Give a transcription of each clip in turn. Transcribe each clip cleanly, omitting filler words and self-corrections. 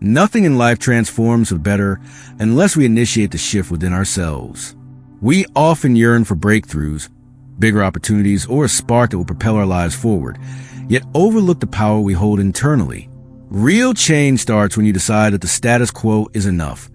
Nothing in life transforms for the better unless we initiate the shift within ourselves. We often yearn for breakthroughs, bigger opportunities, or a spark that will propel our lives forward, yet overlook the power we hold internally. Real change starts when you decide that the status quo is enough.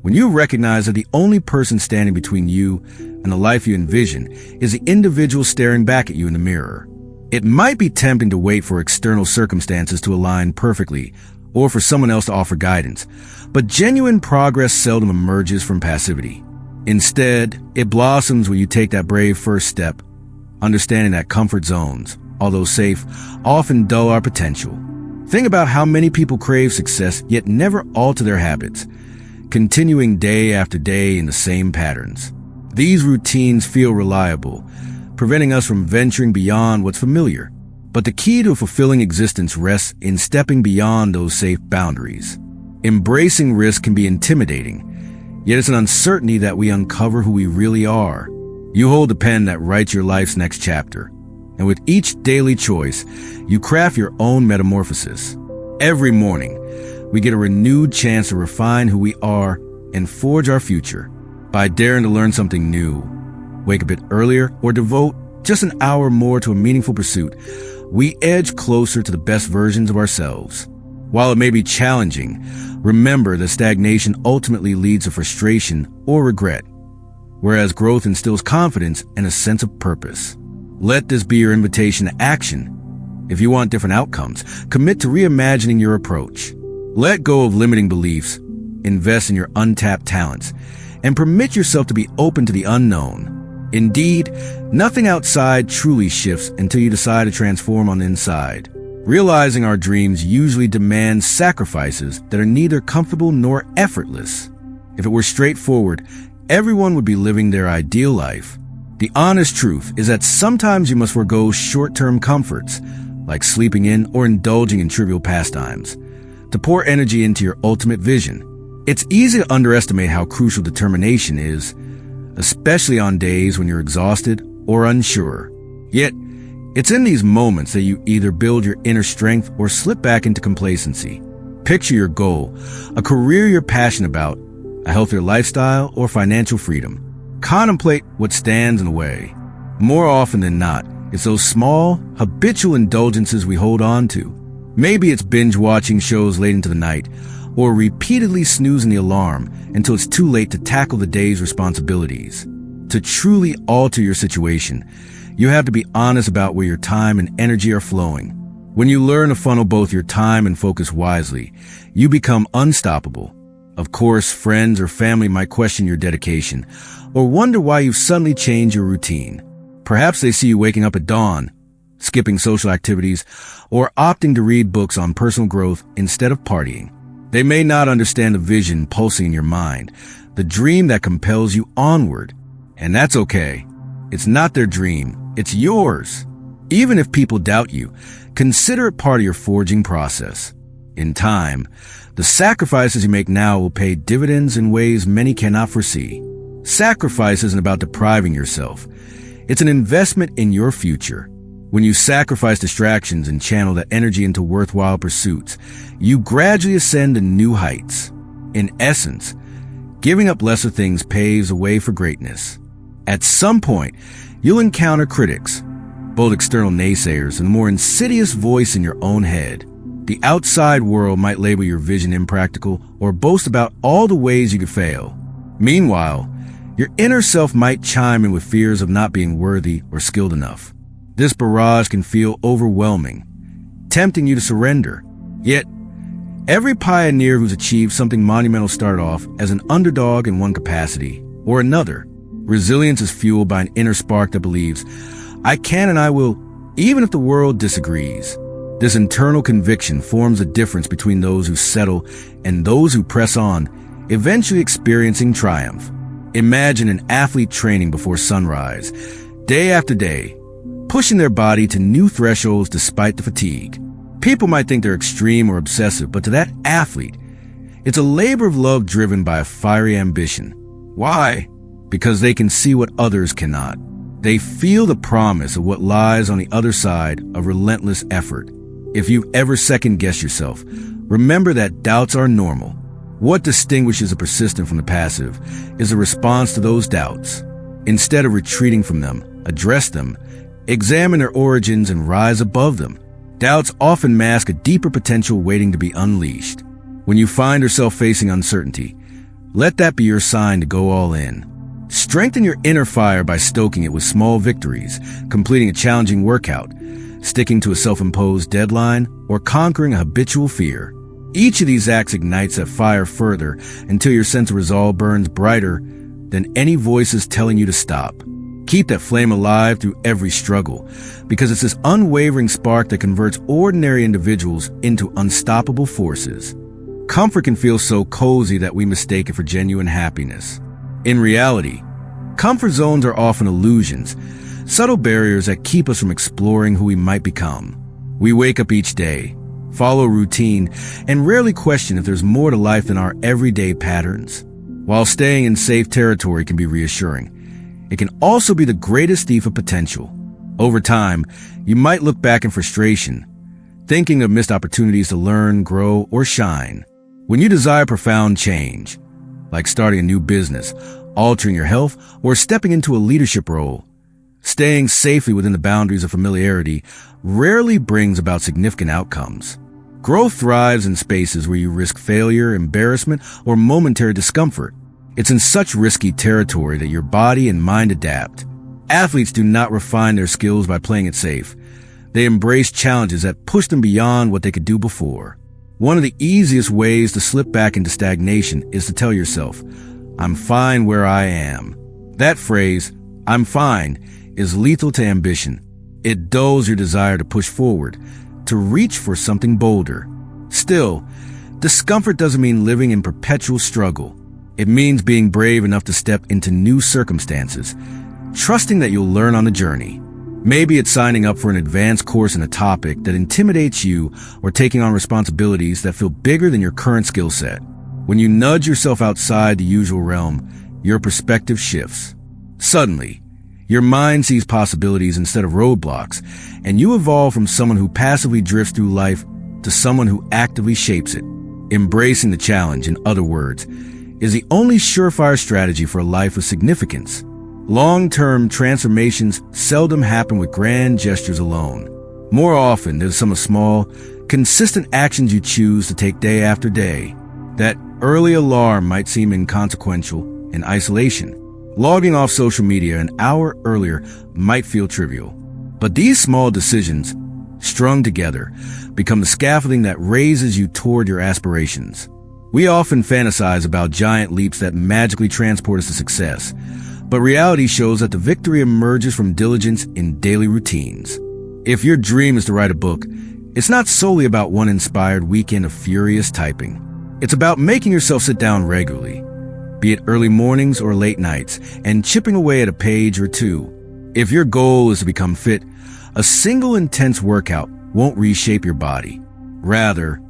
When you recognize that the only person standing between you and the life you envision is the individual staring back at you in the mirror. It might be tempting to wait for external circumstances to align perfectly, or for someone else to offer guidance, but genuine progress seldom emerges from passivity. Instead, it blossoms when you take that brave first step, understanding that comfort zones, although safe, often dull our potential. Think about how many people crave success yet never alter their habits, continuing day after day in the same patterns. These routines feel reliable, preventing us from venturing beyond what's familiar. But the key to a fulfilling existence rests in stepping beyond those safe boundaries. Embracing risk can be intimidating, yet it's an uncertainty that we uncover who we really are. You hold the pen that writes your life's next chapter, and with each daily choice, you craft your own metamorphosis. Every morning, we get a renewed chance to refine who we are and forge our future. By daring to learn something new, wake a bit earlier, or devote just an hour more to a meaningful pursuit, we edge closer to the best versions of ourselves. While it may be challenging, remember that stagnation ultimately leads to frustration or regret, whereas growth instills confidence and a sense of purpose. Let this be your invitation to action. If you want different outcomes, commit to reimagining your approach. Let go of limiting beliefs, invest in your untapped talents, and permit yourself to be open to the unknown. Indeed, nothing outside truly shifts until you decide to transform on the inside. Realizing our dreams usually demands sacrifices that are neither comfortable nor effortless. If it were straightforward, everyone would be living their ideal life. The honest truth is that sometimes you must forego short-term comforts, like sleeping in or indulging in trivial pastimes, to pour energy into your ultimate vision. It's easy to underestimate how crucial determination is, especially on days when you're exhausted or unsure. Yet, it's in these moments that you either build your inner strength or slip back into complacency. Picture your goal, a career you're passionate about, a healthier lifestyle, or financial freedom. Contemplate what stands in the way. More often than not, it's those small, habitual indulgences we hold on to. Maybe it's binge-watching shows late into the night, or repeatedly snoozing the alarm until it's too late to tackle the day's responsibilities. To truly alter your situation, you have to be honest about where your time and energy are flowing. When you learn to funnel both your time and focus wisely, you become unstoppable. Of course, friends or family might question your dedication, or wonder why you've suddenly changed your routine. Perhaps they see you waking up at dawn, skipping social activities, or opting to read books on personal growth instead of partying. They may not understand the vision pulsing in your mind, the dream that compels you onward. And that's okay. It's not their dream, it's yours. Even if people doubt you, consider it part of your forging process. In time, the sacrifices you make now will pay dividends in ways many cannot foresee. Sacrifice isn't about depriving yourself. It's an investment in your future. When you sacrifice distractions and channel that energy into worthwhile pursuits, you gradually ascend to new heights. In essence, giving up lesser things paves the way for greatness. At some point, you'll encounter critics, both external naysayers and the more insidious voice in your own head. The outside world might label your vision impractical or boast about all the ways you could fail. Meanwhile, your inner self might chime in with fears of not being worthy or skilled enough. This barrage can feel overwhelming, tempting you to surrender. Yet, every pioneer who's achieved something monumental started off as an underdog in one capacity or another. Resilience is fueled by an inner spark that believes, I can and I will, even if the world disagrees. This internal conviction forms a difference between those who settle and those who press on, eventually experiencing triumph. Imagine an athlete training before sunrise, day after day, pushing their body to new thresholds despite the fatigue. People might think they're extreme or obsessive, but to that athlete, it's a labor of love driven by a fiery ambition. Why? Because they can see what others cannot. They feel the promise of what lies on the other side of relentless effort. If you've ever second-guessed yourself, Remember that doubts are normal. What distinguishes the persistent from the passive is a response to those doubts. Instead of retreating from them, address them, examine their origins, and rise above them. Doubts often mask a deeper potential waiting to be unleashed. When you find yourself facing uncertainty, let that be your sign to go all in. Strengthen your inner fire by stoking it with small victories, completing a challenging workout, sticking to a self-imposed deadline, or conquering a habitual fear. Each of these acts ignites that fire further until your sense of resolve burns brighter than any voices telling you to stop. Keep that flame alive through every struggle, because it's this unwavering spark that converts ordinary individuals into unstoppable forces. Comfort can feel so cozy that we mistake it for genuine happiness. In reality, comfort zones are often illusions, subtle barriers that keep us from exploring who we might become. We wake up each day, follow a routine, and rarely question if there's more to life than our everyday patterns. While staying in safe territory can be reassuring, it can also be the greatest thief of potential. Over time, you might look back in frustration, thinking of missed opportunities to learn, grow, or shine. When you desire profound change, like starting a new business, altering your health, or stepping into a leadership role, staying safely within the boundaries of familiarity rarely brings about significant outcomes. Growth thrives in spaces where you risk failure, embarrassment, or momentary discomfort. It's in such risky territory that your body and mind adapt. Athletes do not refine their skills by playing it safe. They embrace challenges that push them beyond what they could do before. One of the easiest ways to slip back into stagnation is to tell yourself, "I'm fine where I am." That phrase, "I'm fine," is lethal to ambition. It dulls your desire to push forward, to reach for something bolder. Still, discomfort doesn't mean living in perpetual struggle. It means being brave enough to step into new circumstances, trusting that you'll learn on the journey. Maybe it's signing up for an advanced course in a topic that intimidates you, or taking on responsibilities that feel bigger than your current skill set. When you nudge yourself outside the usual realm, your perspective shifts. Suddenly, your mind sees possibilities instead of roadblocks, and you evolve from someone who passively drifts through life to someone who actively shapes it. Embracing the challenge, in other words, is the only surefire strategy for a life of significance. Long-term transformations seldom happen with grand gestures alone. More often, there's some small, consistent actions you choose to take day after day. That early alarm might seem inconsequential in isolation. Logging off social media an hour earlier might feel trivial. But these small decisions, strung together, become the scaffolding that raises you toward your aspirations. We often fantasize about giant leaps that magically transport us to success, but reality shows that the victory emerges from diligence in daily routines. If your dream is to write a book, it's not solely about one inspired weekend of furious typing. It's about making yourself sit down regularly, be it early mornings or late nights, and chipping away at a page or two. If your goal is to become fit, a single intense workout won't reshape your body. Rather,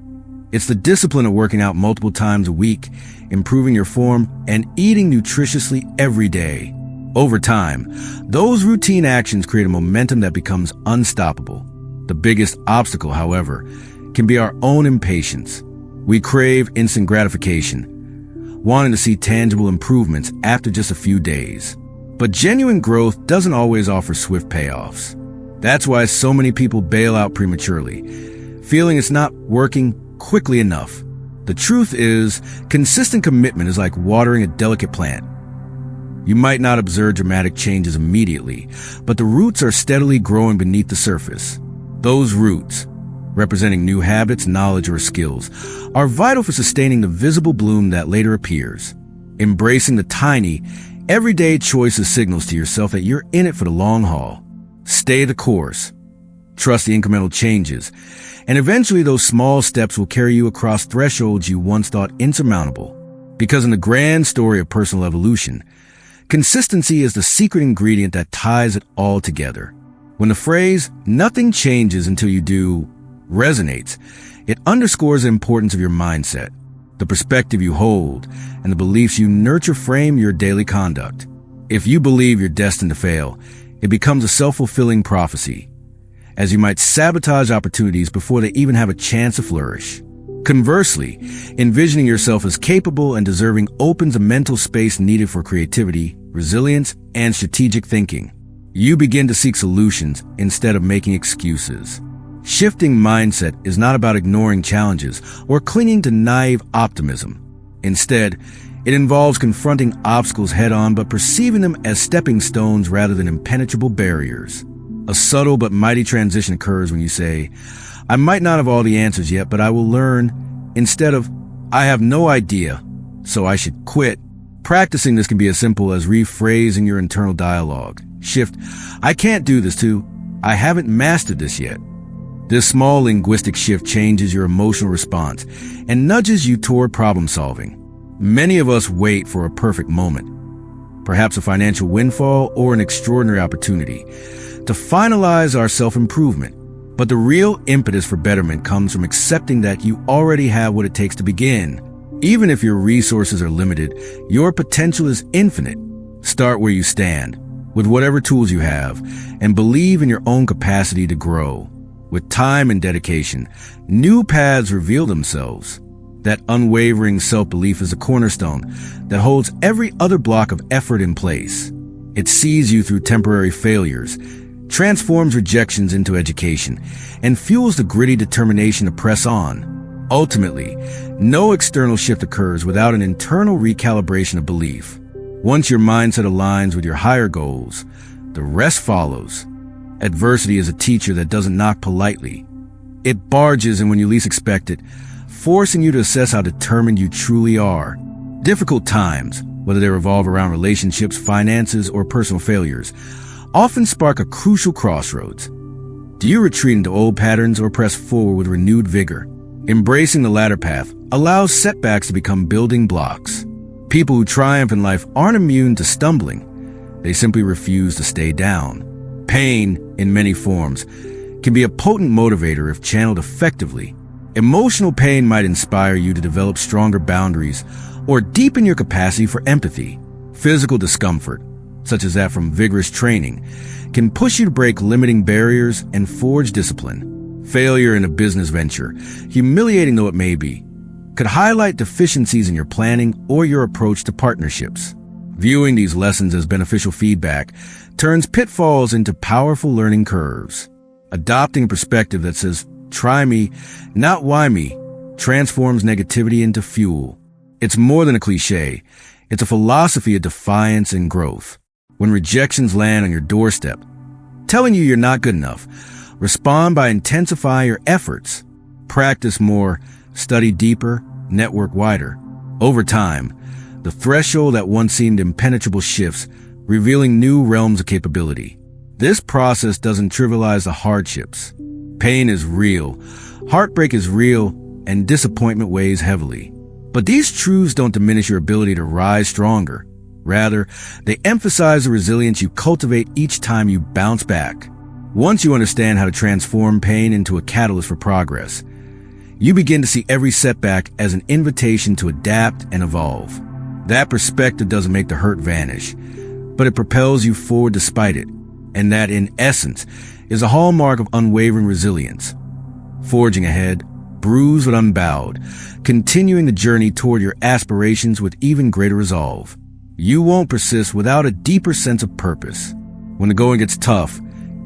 it's the discipline of working out multiple times a week, improving your form, and eating nutritiously every day. Over time, those routine actions create a momentum that becomes unstoppable. The biggest obstacle, however, can be our own impatience. We crave instant gratification, wanting to see tangible improvements after just a few days. But genuine growth doesn't always offer swift payoffs. That's why so many people bail out prematurely, feeling it's not working quickly enough. The truth is, consistent commitment is like watering a delicate plant. You might not observe dramatic changes immediately, but the roots are steadily growing beneath the surface. Those roots, representing new habits, knowledge, or skills, are vital for sustaining the visible bloom that later appears. Embracing the tiny, everyday choices signals to yourself that you're in it for the long haul. Stay the course. Trust the incremental changes, and eventually those small steps will carry you across thresholds you once thought insurmountable. Because in the grand story of personal evolution, consistency is the secret ingredient that ties it all together. When the phrase, "nothing changes until you do," resonates, it underscores the importance of your mindset. The perspective you hold and the beliefs you nurture frame your daily conduct. If you believe you're destined to fail, it becomes a self-fulfilling prophecy, as you might sabotage opportunities before they even have a chance to flourish. Conversely, envisioning yourself as capable and deserving opens a mental space needed for creativity, resilience, and strategic thinking. You begin to seek solutions instead of making excuses. Shifting mindset is not about ignoring challenges or clinging to naive optimism. Instead, it involves confronting obstacles head-on but perceiving them as stepping stones rather than impenetrable barriers. A subtle but mighty transition occurs when you say, "I might not have all the answers yet, but I will learn," instead of, "I have no idea, so I should quit." Practicing this can be as simple as rephrasing your internal dialogue. Shift, "I can't do this," to, "I haven't mastered this yet." This small linguistic shift changes your emotional response and nudges you toward problem solving. Many of us wait for a perfect moment, perhaps a financial windfall or an extraordinary opportunity, to finalize our self-improvement. But the real impetus for betterment comes from accepting that you already have what it takes to begin. Even if your resources are limited, your potential is infinite. Start where you stand, with whatever tools you have, and believe in your own capacity to grow. With time and dedication, new paths reveal themselves. That unwavering self-belief is a cornerstone that holds every other block of effort in place. It sees you through temporary failures, transforms rejections into education, and fuels the gritty determination to press on. Ultimately, no external shift occurs without an internal recalibration of belief. Once your mindset aligns with your higher goals, the rest follows. Adversity is a teacher that doesn't knock politely. It barges in when you least expect it, forcing you to assess how determined you truly are. Difficult times, whether they revolve around relationships, finances, or personal failures, often spark a crucial crossroads. Do you retreat into old patterns or press forward with renewed vigor? Embracing the latter path allows setbacks to become building blocks. People who triumph in life aren't immune to stumbling. They simply refuse to stay down. Pain, in many forms, can be a potent motivator if channeled effectively. Emotional pain might inspire you to develop stronger boundaries or deepen your capacity for empathy. Physical discomfort, such as that from vigorous training, can push you to break limiting barriers and forge discipline. Failure in a business venture, humiliating though it may be, could highlight deficiencies in your planning or your approach to partnerships. Viewing these lessons as beneficial feedback turns pitfalls into powerful learning curves. Adopting a perspective that says, "Try me, not why me," transforms negativity into fuel. It's more than a cliche. It's a philosophy of defiance and growth. When rejections land on your doorstep, telling you you're not good enough, respond by intensifying your efforts. Practice more, study deeper, network wider. Over time, the threshold that once seemed impenetrable shifts, revealing new realms of capability. This process doesn't trivialize the hardships. Pain is real, heartbreak is real, and disappointment weighs heavily. But these truths don't diminish your ability to rise stronger. Rather, they emphasize the resilience you cultivate each time you bounce back. Once you understand how to transform pain into a catalyst for progress, you begin to see every setback as an invitation to adapt and evolve. That perspective doesn't make the hurt vanish, but it propels you forward despite it. And that, in essence, is a hallmark of unwavering resilience. Forging ahead, bruised but unbowed, continuing the journey toward your aspirations with even greater resolve. You won't persist without a deeper sense of purpose. When the going gets tough,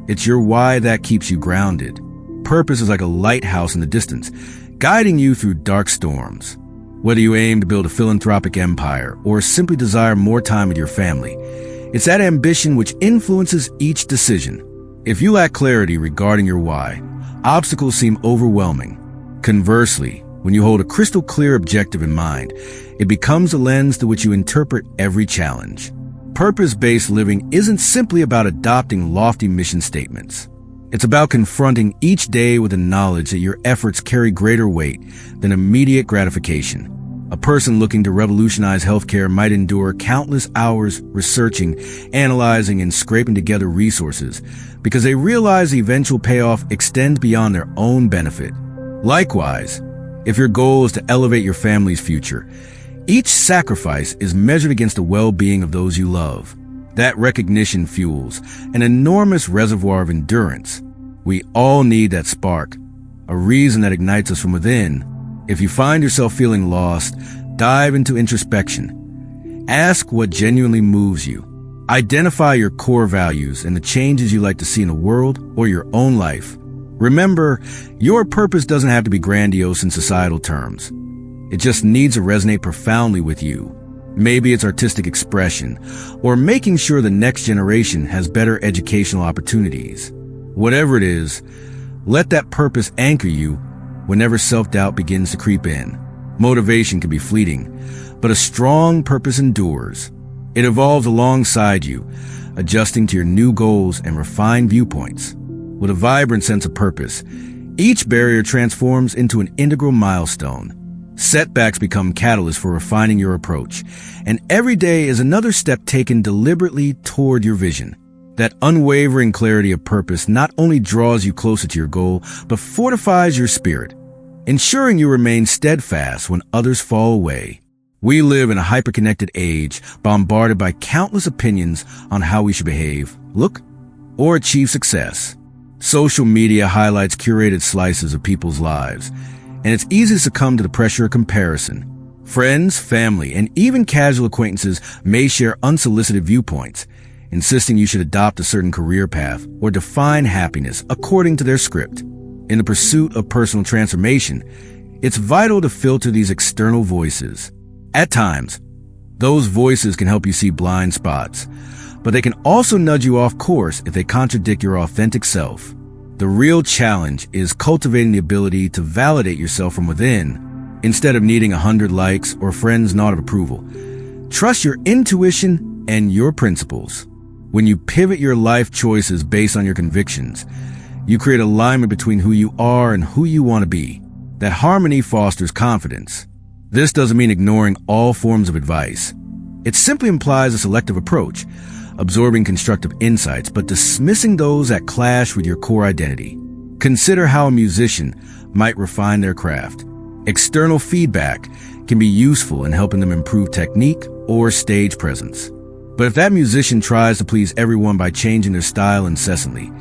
it's your why that keeps you grounded. Purpose is like a lighthouse in the distance, guiding you through dark storms. Whether you aim to build a philanthropic empire or simply desire more time with your family, it's that ambition which influences each decision. If you lack clarity regarding your why, obstacles seem overwhelming. Conversely, when you hold a crystal clear objective in mind, it becomes a lens through which you interpret every challenge. Purpose-based living isn't simply about adopting lofty mission statements. It's about confronting each day with the knowledge that your efforts carry greater weight than immediate gratification. A person looking to revolutionize healthcare might endure countless hours researching, analyzing, and scraping together resources because they realize the eventual payoff extends beyond their own benefit. Likewise, if your goal is to elevate your family's future, each sacrifice is measured against the well-being of those you love. That recognition fuels an enormous reservoir of endurance. We all need that spark, a reason that ignites us from within. If you find yourself feeling lost, dive into introspection. Ask what genuinely moves you. Identify your core values and the changes you like to see in the world or your own life. Remember, your purpose doesn't have to be grandiose in societal terms. It just needs to resonate profoundly with you. Maybe it's artistic expression, or making sure the next generation has better educational opportunities. Whatever it is, let that purpose anchor you whenever self-doubt begins to creep in. Motivation can be fleeting, but a strong purpose endures. It evolves alongside you, adjusting to your new goals and refined viewpoints. With a vibrant sense of purpose, each barrier transforms into an integral milestone. Setbacks become catalysts for refining your approach, and every day is another step taken deliberately toward your vision. That unwavering clarity of purpose not only draws you closer to your goal, but fortifies your spirit, ensuring you remain steadfast when others fall away. We live in a hyper-connected age, bombarded by countless opinions on how we should behave, look, or achieve success. Social media highlights curated slices of people's lives, and it's easy to succumb to the pressure of comparison. Friends, family, and even casual acquaintances may share unsolicited viewpoints, insisting you should adopt a certain career path or define happiness according to their script. In the pursuit of personal transformation, it's vital to filter these external voices. At times, those voices can help you see blind spots, but they can also nudge you off course if they contradict your authentic self. The real challenge is cultivating the ability to validate yourself from within, instead of needing 100 likes or friends' nod of approval. Trust your intuition and your principles. When you pivot your life choices based on your convictions, you create alignment between who you are and who you want to be. That harmony fosters confidence. This doesn't mean ignoring all forms of advice. It simply implies a selective approach, absorbing constructive insights, but dismissing those that clash with your core identity. Consider how a musician might refine their craft. External feedback can be useful in helping them improve technique or stage presence. But if that musician tries to please everyone by changing their style incessantly,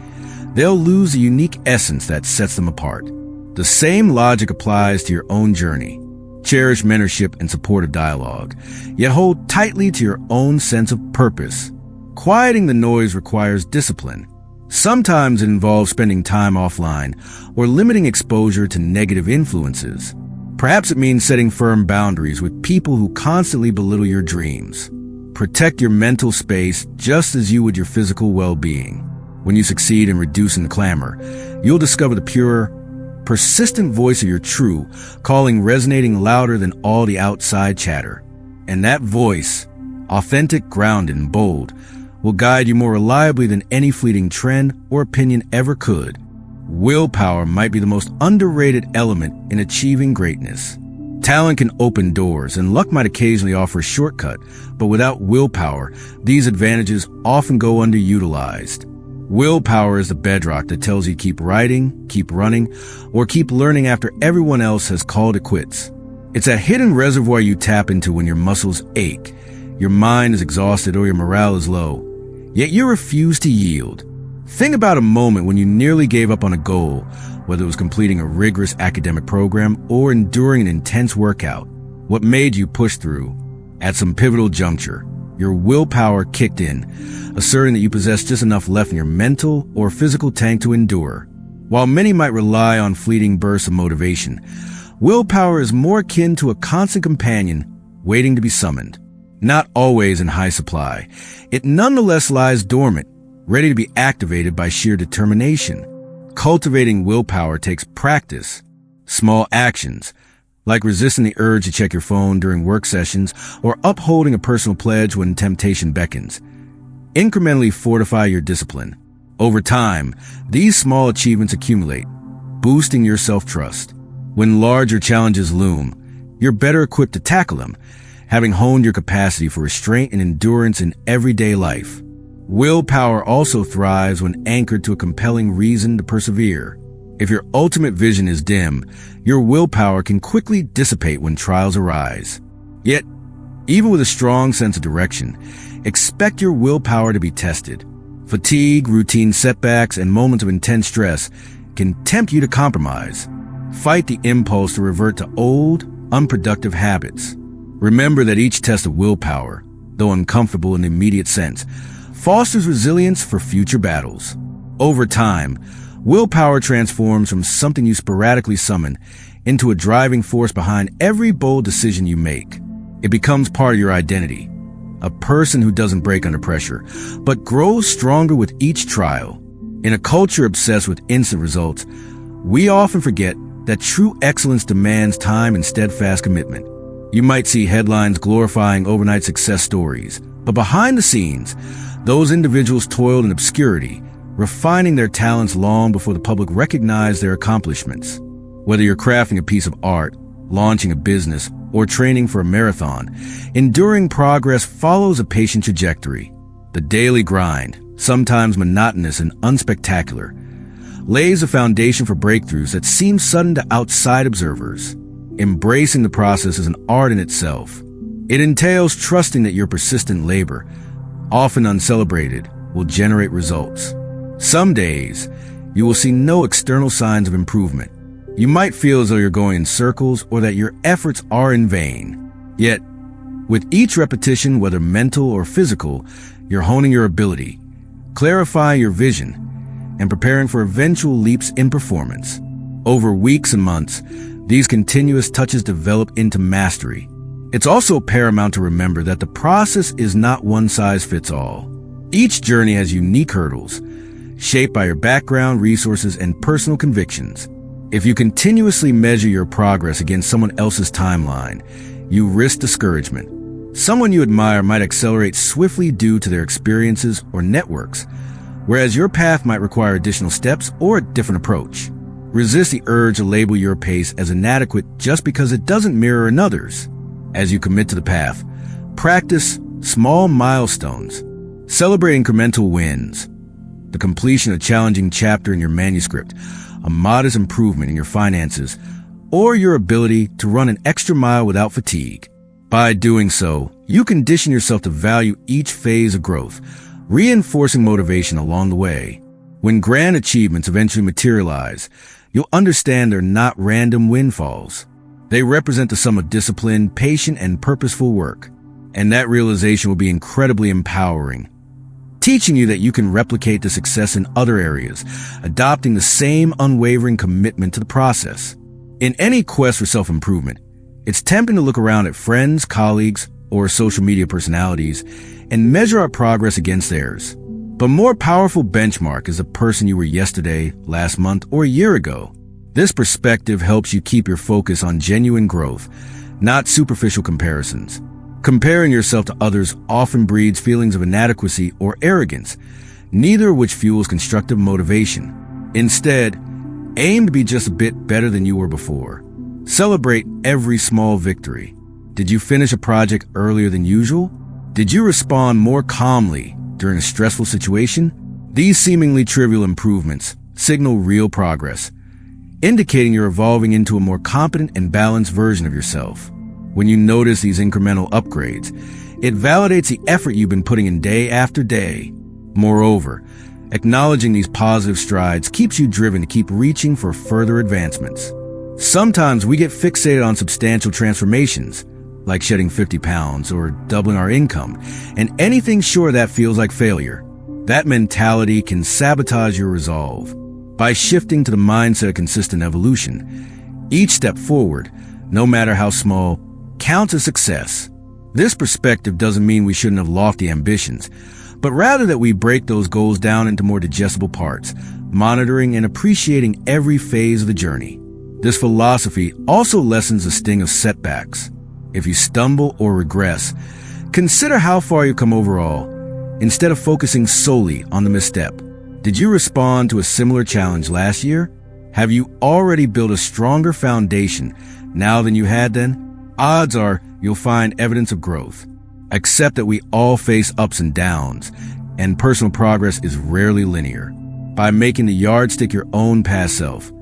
they'll lose the unique essence that sets them apart. The same logic applies to your own journey. Cherish mentorship and supportive dialogue, yet hold tightly to your own sense of purpose. Quieting the noise requires discipline. Sometimes it involves spending time offline or limiting exposure to negative influences. Perhaps it means setting firm boundaries with people who constantly belittle your dreams. Protect your mental space just as you would your physical well-being. When you succeed in reducing the clamor, you'll discover the pure, persistent voice of your true calling resonating louder than all the outside chatter. And that voice, authentic, grounded, and bold, will guide you more reliably than any fleeting trend or opinion ever could. Willpower might be the most underrated element in achieving greatness. Talent can open doors, and luck might occasionally offer a shortcut, but without willpower, these advantages often go underutilized. Willpower is the bedrock that tells you to keep writing, keep running, or keep learning after everyone else has called it quits. It's that hidden reservoir you tap into when your muscles ache, your mind is exhausted, or your morale is low, yet you refuse to yield. Think about a moment when you nearly gave up on a goal, whether it was completing a rigorous academic program or enduring an intense workout. What made you push through? At some pivotal juncture, your willpower kicked in, asserting that you possess just enough left in your mental or physical tank to endure. While many might rely on fleeting bursts of motivation, willpower is more akin to a constant companion waiting to be summoned. Not always in high supply, it nonetheless lies dormant, ready to be activated by sheer determination. Cultivating willpower takes practice. Small actions, like resisting the urge to check your phone during work sessions or upholding a personal pledge when temptation beckons, incrementally fortify your discipline. Over time, these small achievements accumulate, boosting your self-trust. When larger challenges loom, you're better equipped to tackle them, having honed your capacity for restraint and endurance in everyday life. Willpower also thrives when anchored to a compelling reason to persevere. If your ultimate vision is dim, your willpower can quickly dissipate when trials arise. Yet, even with a strong sense of direction, expect your willpower to be tested. Fatigue, routine setbacks, and moments of intense stress can tempt you to compromise. Fight the impulse to revert to old, unproductive habits. Remember that each test of willpower, though uncomfortable in the immediate sense, fosters resilience for future battles. Over time, willpower transforms from something you sporadically summon into a driving force behind every bold decision you make. It becomes part of your identity, a person who doesn't break under pressure, but grows stronger with each trial. In a culture obsessed with instant results, we often forget that true excellence demands time and steadfast commitment. You might see headlines glorifying overnight success stories, but behind the scenes, those individuals toiled in obscurity, refining their talents long before the public recognized their accomplishments. Whether you're crafting a piece of art, launching a business, or training for a marathon, enduring progress follows a patient trajectory. The daily grind, sometimes monotonous and unspectacular, lays a foundation for breakthroughs that seem sudden to outside observers. Embracing the process is an art in itself. It entails trusting that your persistent labor, often uncelebrated, will generate results. Some days, you will see no external signs of improvement. You might feel as though you're going in circles or that your efforts are in vain. Yet, with each repetition, whether mental or physical, you're honing your ability, clarifying your vision, and preparing for eventual leaps in performance. Over weeks and months, these continuous touches develop into mastery. It's also paramount to remember that the process is not one size fits all. Each journey has unique hurdles, shaped by your background, resources, and personal convictions. If you continuously measure your progress against someone else's timeline, you risk discouragement. Someone you admire might accelerate swiftly due to their experiences or networks, whereas your path might require additional steps or a different approach. Resist the urge to label your pace as inadequate just because it doesn't mirror another's. As you commit to the path, practice small milestones. Celebrate incremental wins, the completion of a challenging chapter in your manuscript, a modest improvement in your finances, or your ability to run an extra mile without fatigue. By doing so, you condition yourself to value each phase of growth, reinforcing motivation along the way. When grand achievements eventually materialize, you'll understand they're not random windfalls. They represent the sum of discipline, patient, and purposeful work. And that realization will be incredibly empowering, teaching you that you can replicate the success in other areas, adopting the same unwavering commitment to the process. In any quest for self-improvement, it's tempting to look around at friends, colleagues, or social media personalities and measure our progress against theirs. But more powerful benchmark is the person you were yesterday, last month, or a year ago. This perspective helps you keep your focus on genuine growth, not superficial comparisons. Comparing yourself to others often breeds feelings of inadequacy or arrogance, neither of which fuels constructive motivation. Instead, aim to be just a bit better than you were before. Celebrate every small victory. Did you finish a project earlier than usual? Did you respond more calmly during a stressful situation? These seemingly trivial improvements signal real progress, indicating you're evolving into a more competent and balanced version of yourself. When you notice these incremental upgrades, it validates the effort you've been putting in day after day. Moreover, acknowledging these positive strides keeps you driven to keep reaching for further advancements. Sometimes we get fixated on substantial transformations, like shedding 50 pounds or doubling our income, and anything short of that feels like failure. That mentality can sabotage your resolve. By shifting to the mindset of consistent evolution, each step forward, no matter how small, counts as success. This perspective doesn't mean we shouldn't have lofty ambitions, but rather that we break those goals down into more digestible parts, monitoring and appreciating every phase of the journey. This philosophy also lessens the sting of setbacks. If you stumble or regress, consider how far you've come overall, instead of focusing solely on the misstep. Did you respond to a similar challenge last year? Have you already built a stronger foundation now than you had then? Odds are you'll find evidence of growth. Accept that we all face ups and downs, and personal progress is rarely linear. By making the yardstick your own past self,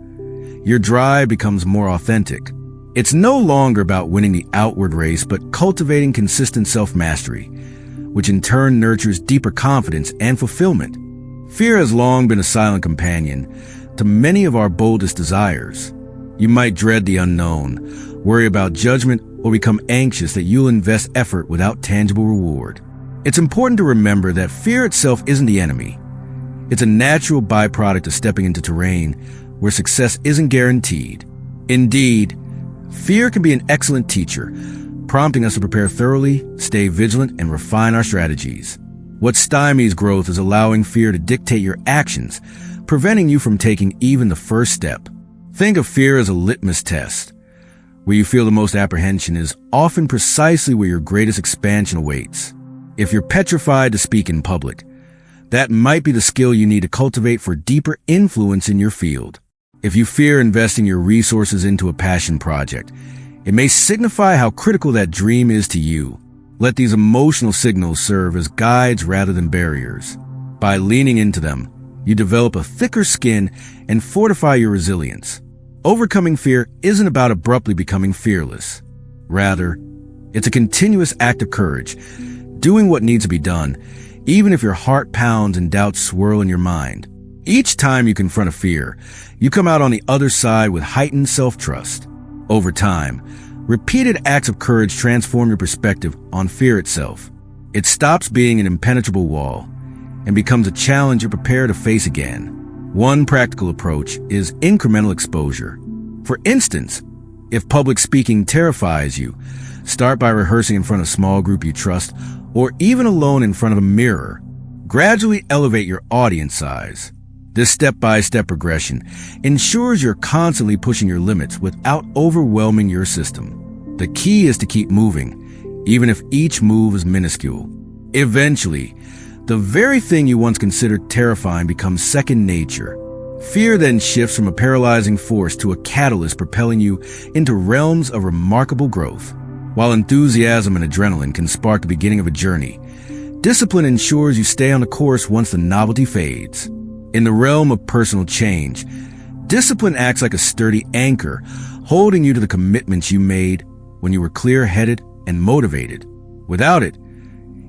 your drive becomes more authentic. It's no longer about winning the outward race, but cultivating consistent self-mastery, which in turn nurtures deeper confidence and fulfillment. Fear has long been a silent companion to many of our boldest desires. You might dread the unknown, worry about judgment, or become anxious that you'll invest effort without tangible reward. It's important to remember that fear itself isn't the enemy. It's a natural byproduct of stepping into terrain where success isn't guaranteed. Indeed, fear can be an excellent teacher, prompting us to prepare thoroughly, stay vigilant, and refine our strategies. What stymies growth is allowing fear to dictate your actions, preventing you from taking even the first step. Think of fear as a litmus test. Where you feel the most apprehension is often precisely where your greatest expansion awaits. If you're petrified to speak in public, that might be the skill you need to cultivate for deeper influence in your field. If you fear investing your resources into a passion project, it may signify how critical that dream is to you. Let these emotional signals serve as guides rather than barriers. By leaning into them, you develop a thicker skin and fortify your resilience. Overcoming fear isn't about abruptly becoming fearless. Rather, it's a continuous act of courage, doing what needs to be done, even if your heart pounds and doubts swirl in your mind. Each time you confront a fear, you come out on the other side with heightened self-trust. Over time, repeated acts of courage transform your perspective on fear itself. It stops being an impenetrable wall and becomes a challenge you're prepared to face again. One practical approach is incremental exposure. For instance, if public speaking terrifies you, start by rehearsing in front of a small group you trust or even alone in front of a mirror. Gradually elevate your audience size. This step-by-step progression ensures you're constantly pushing your limits without overwhelming your system. The key is to keep moving, even if each move is minuscule. Eventually, the very thing you once considered terrifying becomes second nature. Fear then shifts from a paralyzing force to a catalyst propelling you into realms of remarkable growth. While enthusiasm and adrenaline can spark the beginning of a journey, discipline ensures you stay on the course once the novelty fades. In the realm of personal change, discipline acts like a sturdy anchor, holding you to the commitments you made when you were clear-headed and motivated. Without it,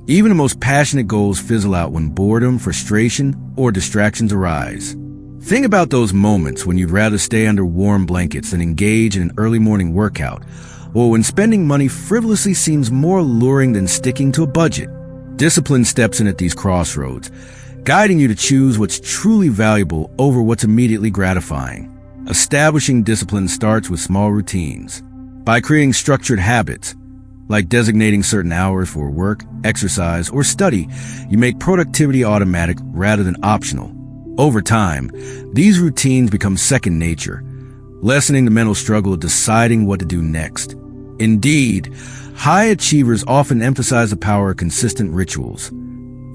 even the most passionate goals fizzle out when boredom, frustration, or distractions arise. Think about those moments when you'd rather stay under warm blankets than engage in an early morning workout, or when spending money frivolously seems more alluring than sticking to a budget. Discipline steps in at these crossroads, guiding you to choose what's truly valuable over what's immediately gratifying. Establishing discipline starts with small routines. By creating structured habits, like designating certain hours for work, exercise, or study, you make productivity automatic rather than optional. Over time, these routines become second nature, lessening the mental struggle of deciding what to do next. Indeed, high achievers often emphasize the power of consistent rituals,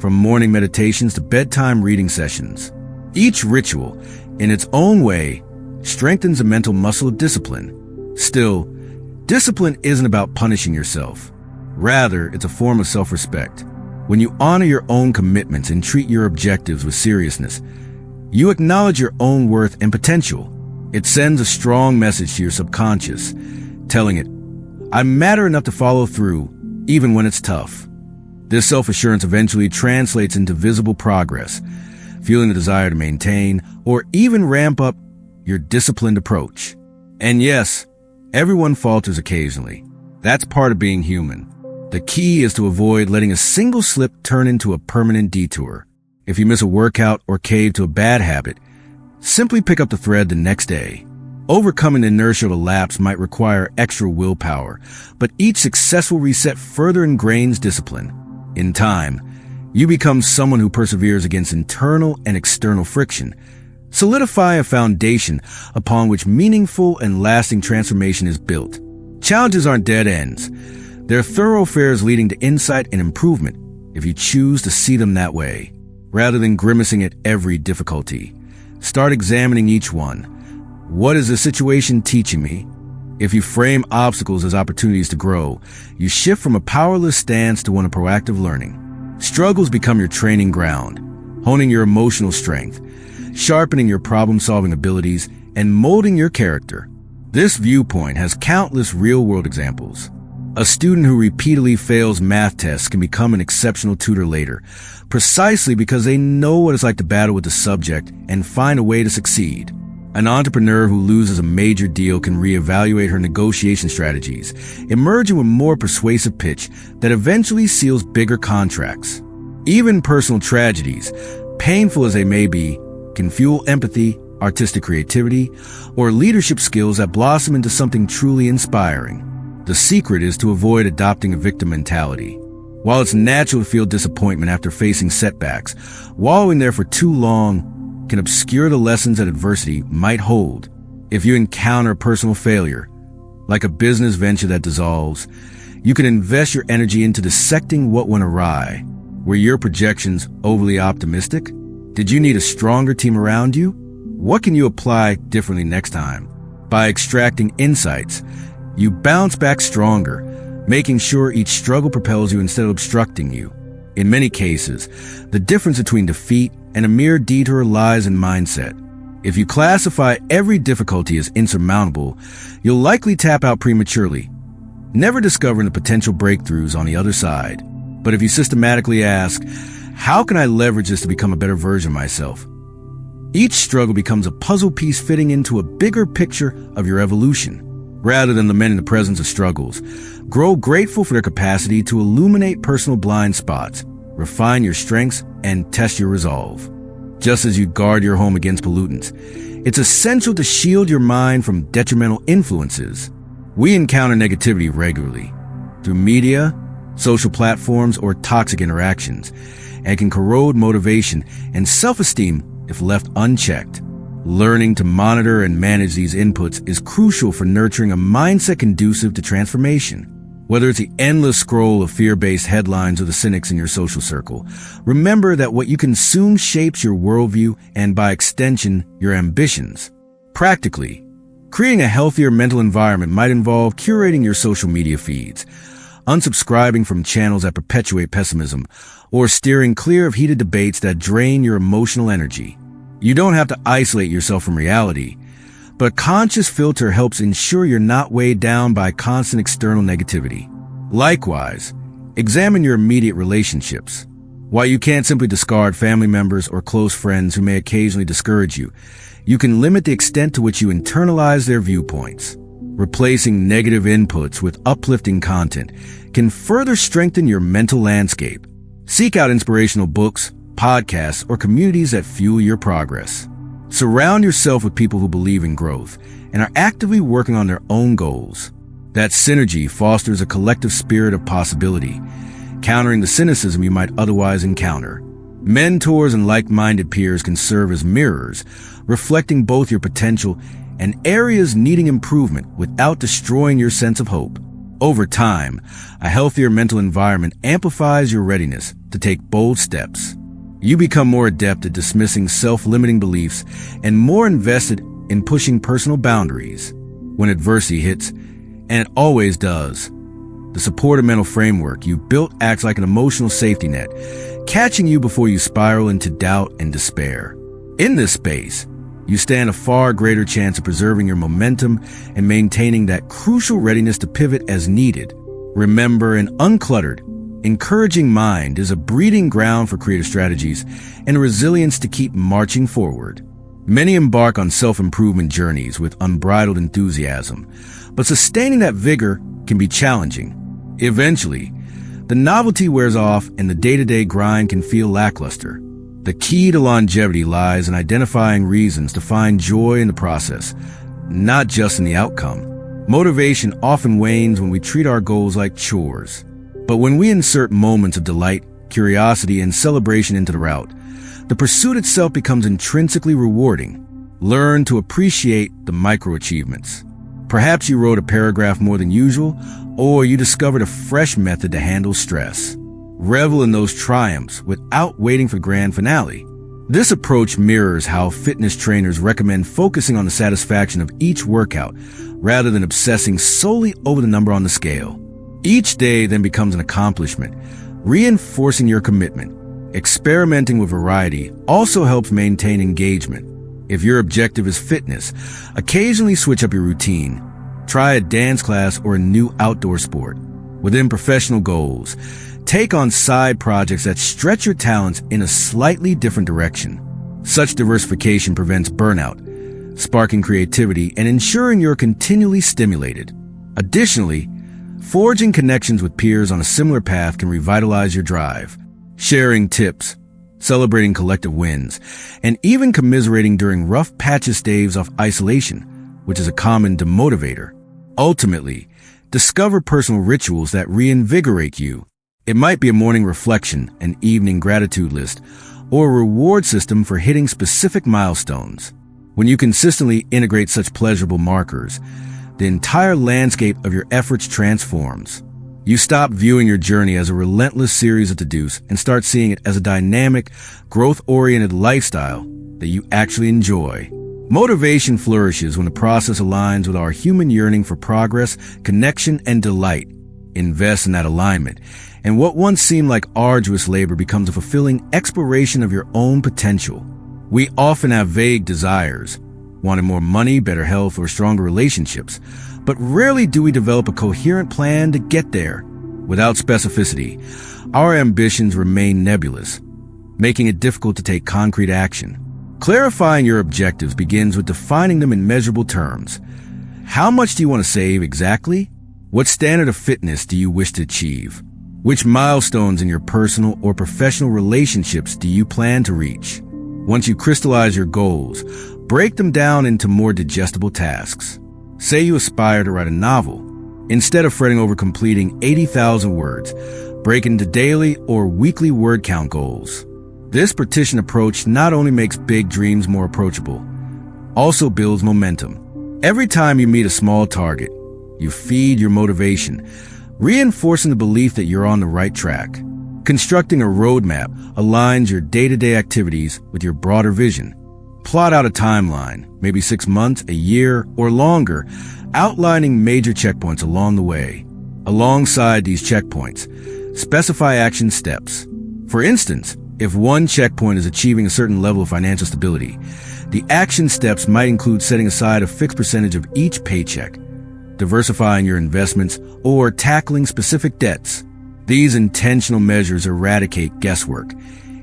from morning meditations to bedtime reading sessions. Each ritual, in its own way, strengthens the mental muscle of discipline. Still, discipline isn't about punishing yourself. Rather, it's a form of self-respect. When you honor your own commitments and treat your objectives with seriousness, you acknowledge your own worth and potential. It sends a strong message to your subconscious, telling it, I matter enough to follow through, even when it's tough. This self-assurance eventually translates into visible progress, fueling the desire to maintain or even ramp up your disciplined approach. And yes, everyone falters occasionally. That's part of being human. The key is to avoid letting a single slip turn into a permanent detour. If you miss a workout or cave to a bad habit, simply pick up the thread the next day. Overcoming the inertia of a lapse might require extra willpower, but each successful reset further ingrains discipline. In time, you become someone who perseveres against internal and external friction. Solidify a foundation upon which meaningful and lasting transformation is built. Challenges aren't dead ends. They're thoroughfares leading to insight and improvement if you choose to see them that way. Rather than grimacing at every difficulty, start examining each one. What is the situation teaching me? If you frame obstacles as opportunities to grow, you shift from a powerless stance to one of proactive learning. Struggles become your training ground, honing your emotional strength, sharpening your problem-solving abilities, and molding your character. This viewpoint has countless real-world examples. A student who repeatedly fails math tests can become an exceptional tutor later, precisely because they know what it's like to battle with the subject and find a way to succeed. An entrepreneur who loses a major deal can reevaluate her negotiation strategies, emerging with a more persuasive pitch that eventually seals bigger contracts. Even personal tragedies, painful as they may be, can fuel empathy, artistic creativity, or leadership skills that blossom into something truly inspiring. The secret is to avoid adopting a victim mentality. While it's natural to feel disappointment after facing setbacks, wallowing there for too long can obscure the lessons that adversity might hold. If you encounter personal failure, like a business venture that dissolves, you can invest your energy into dissecting what went awry. Were your projections overly optimistic? Did you need a stronger team around you? What can you apply differently next time? By extracting insights, you bounce back stronger, making sure each struggle propels you instead of obstructing you. In many cases, the difference between defeat and a mere detour lies in mindset. If you classify every difficulty as insurmountable, you'll likely tap out prematurely, never discovering the potential breakthroughs on the other side. But if you systematically ask, how can I leverage this to become a better version of myself? Each struggle becomes a puzzle piece fitting into a bigger picture of your evolution. Rather than lamenting the presence of struggles, grow grateful for their capacity to illuminate personal blind spots, refine your strengths, and test your resolve. Just as you guard your home against pollutants, it's essential to shield your mind from detrimental influences. We encounter negativity regularly through media, social platforms, or toxic interactions, and can corrode motivation and self-esteem if left unchecked. Learning to monitor and manage these inputs is crucial for nurturing a mindset conducive to transformation. Whether it's the endless scroll of fear-based headlines or the cynics in your social circle, remember that what you consume shapes your worldview and, by extension, your ambitions. Practically, creating a healthier mental environment might involve curating your social media feeds, unsubscribing from channels that perpetuate pessimism, or steering clear of heated debates that drain your emotional energy. You don't have to isolate yourself from reality, but a conscious filter helps ensure you're not weighed down by constant external negativity. Likewise, examine your immediate relationships. While you can't simply discard family members or close friends who may occasionally discourage you, you can limit the extent to which you internalize their viewpoints. Replacing negative inputs with uplifting content can further strengthen your mental landscape. Seek out inspirational books, podcasts, or communities that fuel your progress. Surround yourself with people who believe in growth and are actively working on their own goals. That synergy fosters a collective spirit of possibility, countering the cynicism you might otherwise encounter. Mentors and like-minded peers can serve as mirrors, reflecting both your potential and areas needing improvement without destroying your sense of hope. Over time, a healthier mental environment amplifies your readiness to take bold steps. You become more adept at dismissing self-limiting beliefs and more invested in pushing personal boundaries. When adversity hits, and it always does, the supportive mental framework you built acts like an emotional safety net, catching you before you spiral into doubt and despair. In this space, you stand a far greater chance of preserving your momentum and maintaining that crucial readiness to pivot as needed. Remember, an uncluttered, encouraging mind is a breeding ground for creative strategies and resilience to keep marching forward. Many embark on self-improvement journeys with unbridled enthusiasm, but sustaining that vigor can be challenging. Eventually, the novelty wears off and the day-to-day grind can feel lackluster. The key to longevity lies in identifying reasons to find joy in the process, not just in the outcome. Motivation often wanes when we treat our goals like chores. But when we insert moments of delight, curiosity, and celebration into the route, the pursuit itself becomes intrinsically rewarding. Learn to appreciate the micro-achievements. Perhaps you wrote a paragraph more than usual, or you discovered a fresh method to handle stress. Revel in those triumphs without waiting for the grand finale. This approach mirrors how fitness trainers recommend focusing on the satisfaction of each workout rather than obsessing solely over the number on the scale. Each day then becomes an accomplishment, reinforcing your commitment. Experimenting with variety also helps maintain engagement. If your objective is fitness, occasionally switch up your routine. Try a dance class or a new outdoor sport. Within professional goals, take on side projects that stretch your talents in a slightly different direction. Such diversification prevents burnout, sparking creativity and ensuring you're continually stimulated. Additionally, forging connections with peers on a similar path can revitalize your drive. Sharing tips, celebrating collective wins, and even commiserating during rough patches staves off isolation, which is a common demotivator. Ultimately, discover personal rituals that reinvigorate you. It might be a morning reflection, an evening gratitude list, or a reward system for hitting specific milestones. When you consistently integrate such pleasurable markers, the entire landscape of your efforts transforms. You stop viewing your journey as a relentless series of to-dos and start seeing it as a dynamic, growth-oriented lifestyle that you actually enjoy. Motivation flourishes when the process aligns with our human yearning for progress, connection, and delight. Invest in that alignment, and what once seemed like arduous labor becomes a fulfilling exploration of your own potential. We often have vague desires, wanting more money, better health, or stronger relationships, but rarely do we develop a coherent plan to get there. Without specificity, our ambitions remain nebulous, making it difficult to take concrete action. Clarifying your objectives begins with defining them in measurable terms. How much do you want to save exactly? What standard of fitness do you wish to achieve? Which milestones in your personal or professional relationships do you plan to reach? Once you crystallize your goals, break them down into more digestible tasks. Say you aspire to write a novel. Instead of fretting over completing 80,000 words, break into daily or weekly word count goals. This partition approach not only makes big dreams more approachable, also builds momentum. Every time you meet a small target, you feed your motivation, reinforcing the belief that you're on the right track. Constructing a roadmap aligns your day-to-day activities with your broader vision. Plot out a timeline, maybe 6 months, a year, or longer, outlining major checkpoints along the way. Alongside these checkpoints, specify action steps. For instance, if one checkpoint is achieving a certain level of financial stability, the action steps might include setting aside a fixed percentage of each paycheck, diversifying your investments, or tackling specific debts. These intentional measures eradicate guesswork,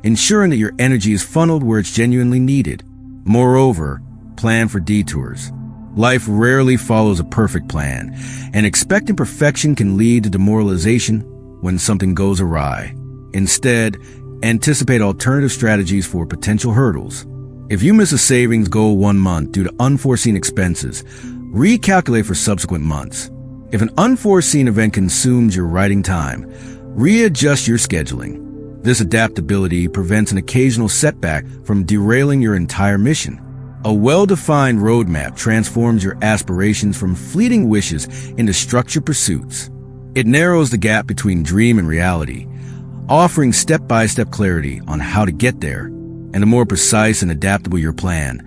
ensuring that your energy is funneled where it's genuinely needed. Moreover, plan for detours. Life rarely follows a perfect plan, and expecting perfection can lead to demoralization when something goes awry. Instead, anticipate alternative strategies for potential hurdles. If you miss a savings goal 1 month due to unforeseen expenses, recalculate for subsequent months. If an unforeseen event consumes your writing time, readjust your scheduling. This adaptability prevents an occasional setback from derailing your entire mission. A well-defined roadmap transforms your aspirations from fleeting wishes into structured pursuits. It narrows the gap between dream and reality, offering step-by-step clarity on how to get there. And the more precise and adaptable your plan,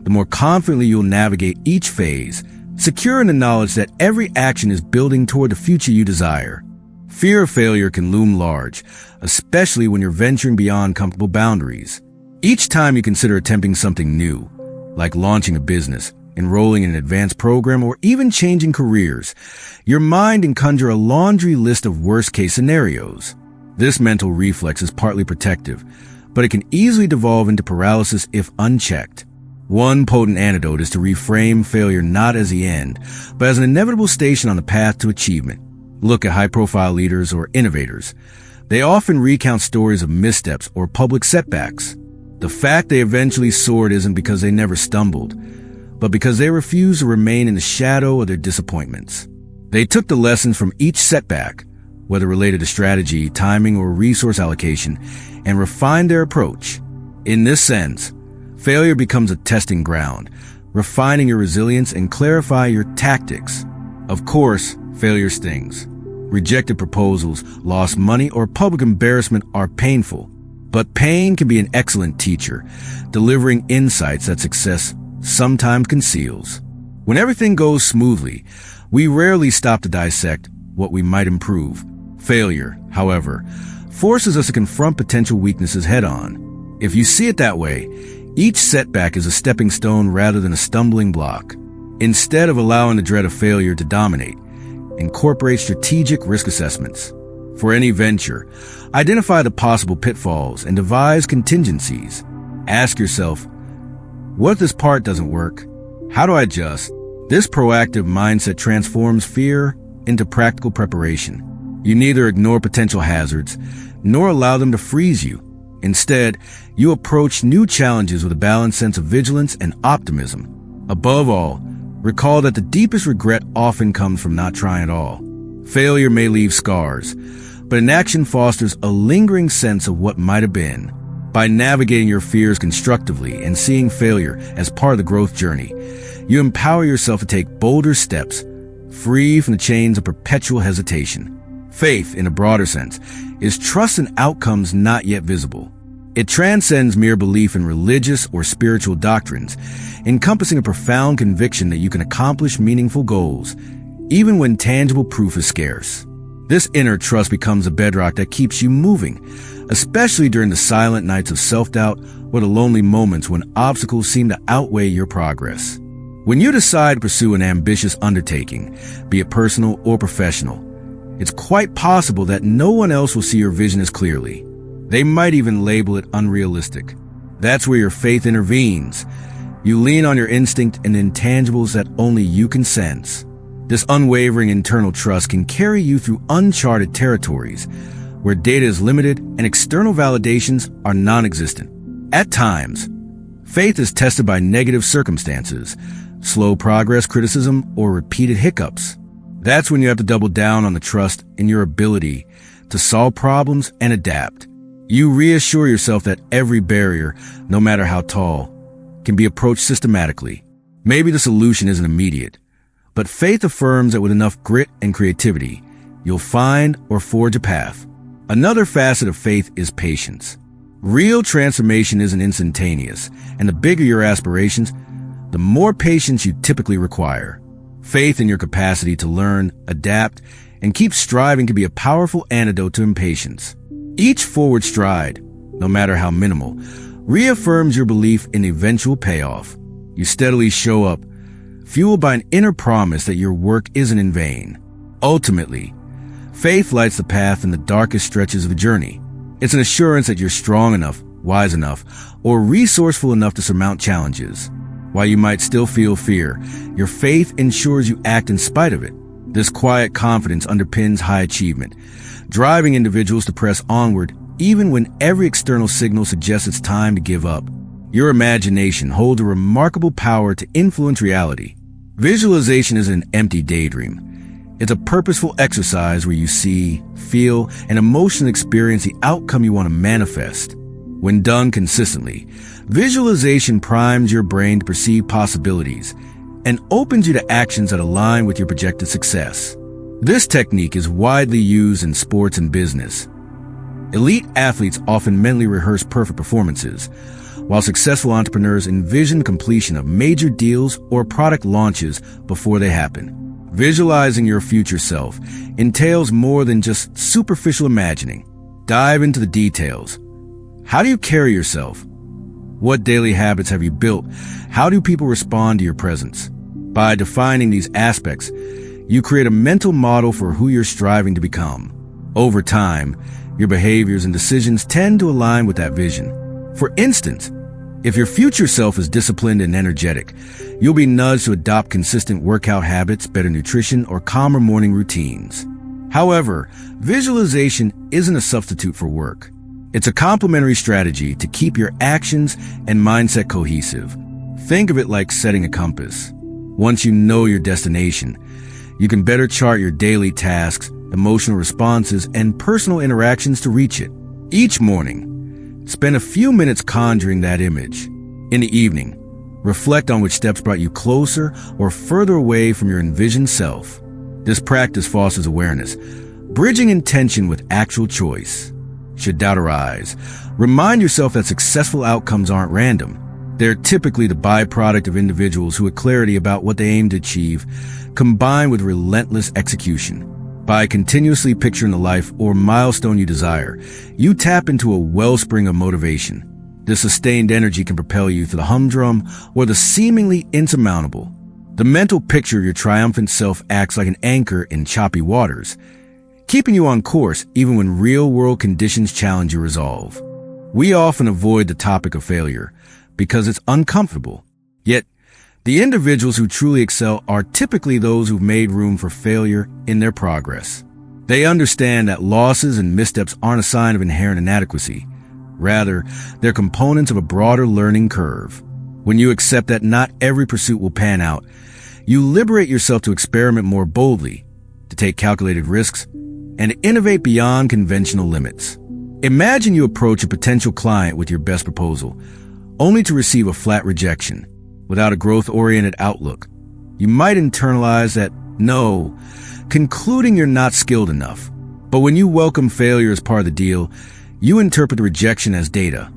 the more confidently you'll navigate each phase, secure in the knowledge that every action is building toward the future you desire. Fear of failure can loom large, especially when you're venturing beyond comfortable boundaries. Each time you consider attempting something new, like launching a business, enrolling in an advanced program, or even changing careers, your mind can conjure a laundry list of worst-case scenarios. This mental reflex is partly protective, but it can easily devolve into paralysis if unchecked. One potent antidote is to reframe failure not as the end, but as an inevitable station on the path to achievement. Look at high-profile leaders or innovators. They often recount stories of missteps or public setbacks. The fact they eventually soared isn't because they never stumbled, but because they refused to remain in the shadow of their disappointments. They took the lessons from each setback, whether related to strategy, timing, or resource allocation, and refined their approach. In this sense, failure becomes a testing ground, refining your resilience and clarify your tactics. Of course, failure stings. Rejected proposals, lost money, or public embarrassment are painful. But pain can be an excellent teacher, delivering insights that success sometimes conceals. When everything goes smoothly, we rarely stop to dissect what we might improve. Failure, however, forces us to confront potential weaknesses head-on. If you see it that way, each setback is a stepping stone rather than a stumbling block. Instead of allowing the dread of failure to dominate, incorporate strategic risk assessments. For any venture, identify the possible pitfalls and devise contingencies. Ask yourself, what if this part doesn't work? How do I adjust? This proactive mindset transforms fear into practical preparation. You neither ignore potential hazards nor allow them to freeze you. Instead, you approach new challenges with a balanced sense of vigilance and optimism. Above all, recall that the deepest regret often comes from not trying at all. Failure may leave scars, but inaction fosters a lingering sense of what might have been. By navigating your fears constructively and seeing failure as part of the growth journey, you empower yourself to take bolder steps, free from the chains of perpetual hesitation. Faith, in a broader sense, is trust in outcomes not yet visible. It transcends mere belief in religious or spiritual doctrines, encompassing a profound conviction that you can accomplish meaningful goals, even when tangible proof is scarce. This inner trust becomes a bedrock that keeps you moving, especially during the silent nights of self-doubt or the lonely moments when obstacles seem to outweigh your progress. When you decide to pursue an ambitious undertaking, be it personal or professional, it's quite possible that no one else will see your vision as clearly. They might even label it unrealistic. That's where your faith intervenes. You lean on your instinct and intangibles that only you can sense. This unwavering internal trust can carry you through uncharted territories where data is limited and external validations are non-existent. At times, faith is tested by negative circumstances, slow progress, criticism, or repeated hiccups. That's when you have to double down on the trust in your ability to solve problems and adapt. You reassure yourself that every barrier, no matter how tall, can be approached systematically. Maybe the solution isn't immediate, but faith affirms that with enough grit and creativity, you'll find or forge a path. Another facet of faith is patience. Real transformation isn't instantaneous, and the bigger your aspirations, the more patience you typically require. Faith in your capacity to learn, adapt, and keep striving can be a powerful antidote to impatience. Each forward stride, no matter how minimal, reaffirms your belief in eventual payoff. You steadily show up, fueled by an inner promise that your work isn't in vain. Ultimately, faith lights the path in the darkest stretches of the journey. It's an assurance that you're strong enough, wise enough, or resourceful enough to surmount challenges. While you might still feel fear, your faith ensures you act in spite of it. This quiet confidence underpins high achievement, driving individuals to press onward even when every external signal suggests it's time to give up. Your imagination holds a remarkable power to influence reality. Visualization isn't an empty daydream. It's a purposeful exercise where you see, feel, and emotionally experience the outcome you want to manifest. When done consistently, visualization primes your brain to perceive possibilities and opens you to actions that align with your projected success. This technique is widely used in sports and business. Elite athletes often mentally rehearse perfect performances, while successful entrepreneurs envision completion of major deals or product launches before they happen. Visualizing your future self entails more than just superficial imagining. Dive into the details. How do you carry yourself? What daily habits have you built? How do people respond to your presence? By defining these aspects, you create a mental model for who you're striving to become. Over time, your behaviors and decisions tend to align with that vision. For instance, if your future self is disciplined and energetic, you'll be nudged to adopt consistent workout habits, better nutrition, or calmer morning routines. However, visualization isn't a substitute for work. It's a complementary strategy to keep your actions and mindset cohesive. Think of it like setting a compass. Once you know your destination, you can better chart your daily tasks, emotional responses, and personal interactions to reach it. Each morning, spend a few minutes conjuring that image. In the evening, reflect on which steps brought you closer or further away from your envisioned self. This practice fosters awareness, bridging intention with actual choice. Should doubt arise, remind yourself that successful outcomes aren't random. They're typically the byproduct of individuals who have clarity about what they aim to achieve, combined with relentless execution. By continuously picturing the life or milestone you desire, you tap into a wellspring of motivation. This sustained energy can propel you through the humdrum or the seemingly insurmountable. The mental picture of your triumphant self acts like an anchor in choppy waters, keeping you on course even when real-world conditions challenge your resolve. We often avoid the topic of failure because it's uncomfortable. Yet, The individuals who truly excel are typically those who've made room for failure in their progress. They understand that losses and missteps aren't a sign of inherent inadequacy. Rather, they're components of a broader learning curve. When you accept that not every pursuit will pan out, you liberate yourself to experiment more boldly, to take calculated risks, and to innovate beyond conventional limits. Imagine you approach a potential client with your best proposal, only to receive a flat rejection. Without a growth-oriented outlook, you might internalize that no, concluding you're not skilled enough. But when you welcome failure as part of the deal, you interpret the rejection as data.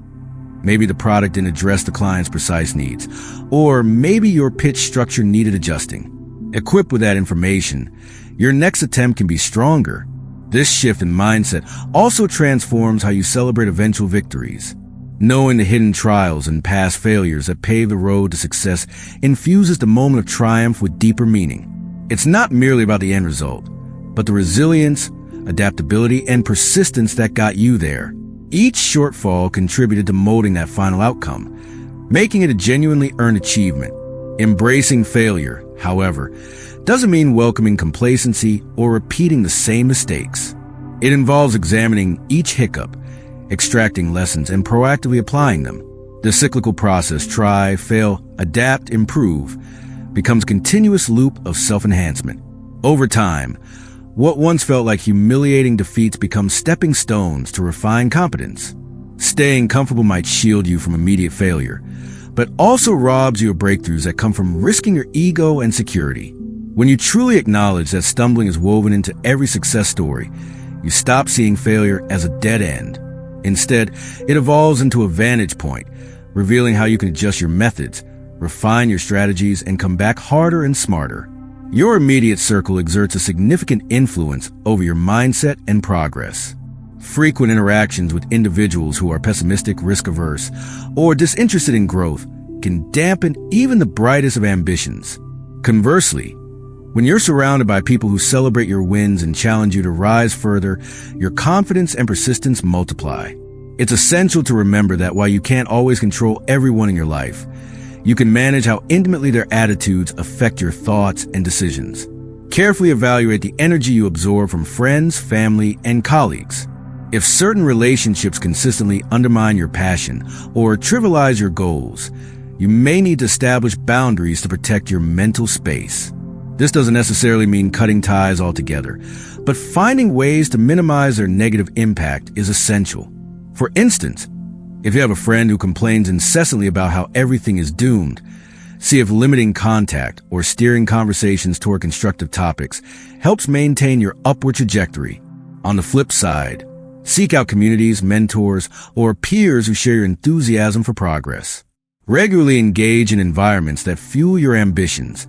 Maybe the product didn't address the client's precise needs, or maybe your pitch structure needed adjusting. Equipped with that information, your next attempt can be stronger. This shift in mindset also transforms how you celebrate eventual victories. Knowing the hidden trials and past failures that pave the road to success infuses the moment of triumph with deeper meaning. It's not merely about the end result, but the resilience, adaptability, and persistence that got you there. Each shortfall contributed to molding that final outcome, making it a genuinely earned achievement. Embracing failure, however, doesn't mean welcoming complacency or repeating the same mistakes. It involves examining each hiccup, extracting lessons, and proactively applying them. The cyclical process, try, fail, adapt, improve, becomes a continuous loop of self-enhancement. Over time, what once felt like humiliating defeats become stepping stones to refined competence. Staying comfortable might shield you from immediate failure, but also robs you of breakthroughs that come from risking your ego and security. When you truly acknowledge that stumbling is woven into every success story, you stop seeing failure as a dead end. Instead, it evolves into a vantage point, revealing how you can adjust your methods, refine your strategies, and come back harder and smarter. Your immediate circle exerts a significant influence over your mindset and progress. Frequent interactions with individuals who are pessimistic, risk-averse, or disinterested in growth can dampen even the brightest of ambitions. Conversely, when you're surrounded by people who celebrate your wins and challenge you to rise further, your confidence and persistence multiply. It's essential to remember that while you can't always control everyone in your life, you can manage how intimately their attitudes affect your thoughts and decisions. Carefully evaluate the energy you absorb from friends, family, and colleagues. If certain relationships consistently undermine your passion or trivialize your goals, you may need to establish boundaries to protect your mental space. This doesn't necessarily mean cutting ties altogether, but finding ways to minimize their negative impact is essential. For instance, if you have a friend who complains incessantly about how everything is doomed, see if limiting contact or steering conversations toward constructive topics helps maintain your upward trajectory. On the flip side, seek out communities, mentors, or peers who share your enthusiasm for progress. Regularly engage in environments that fuel your ambitions,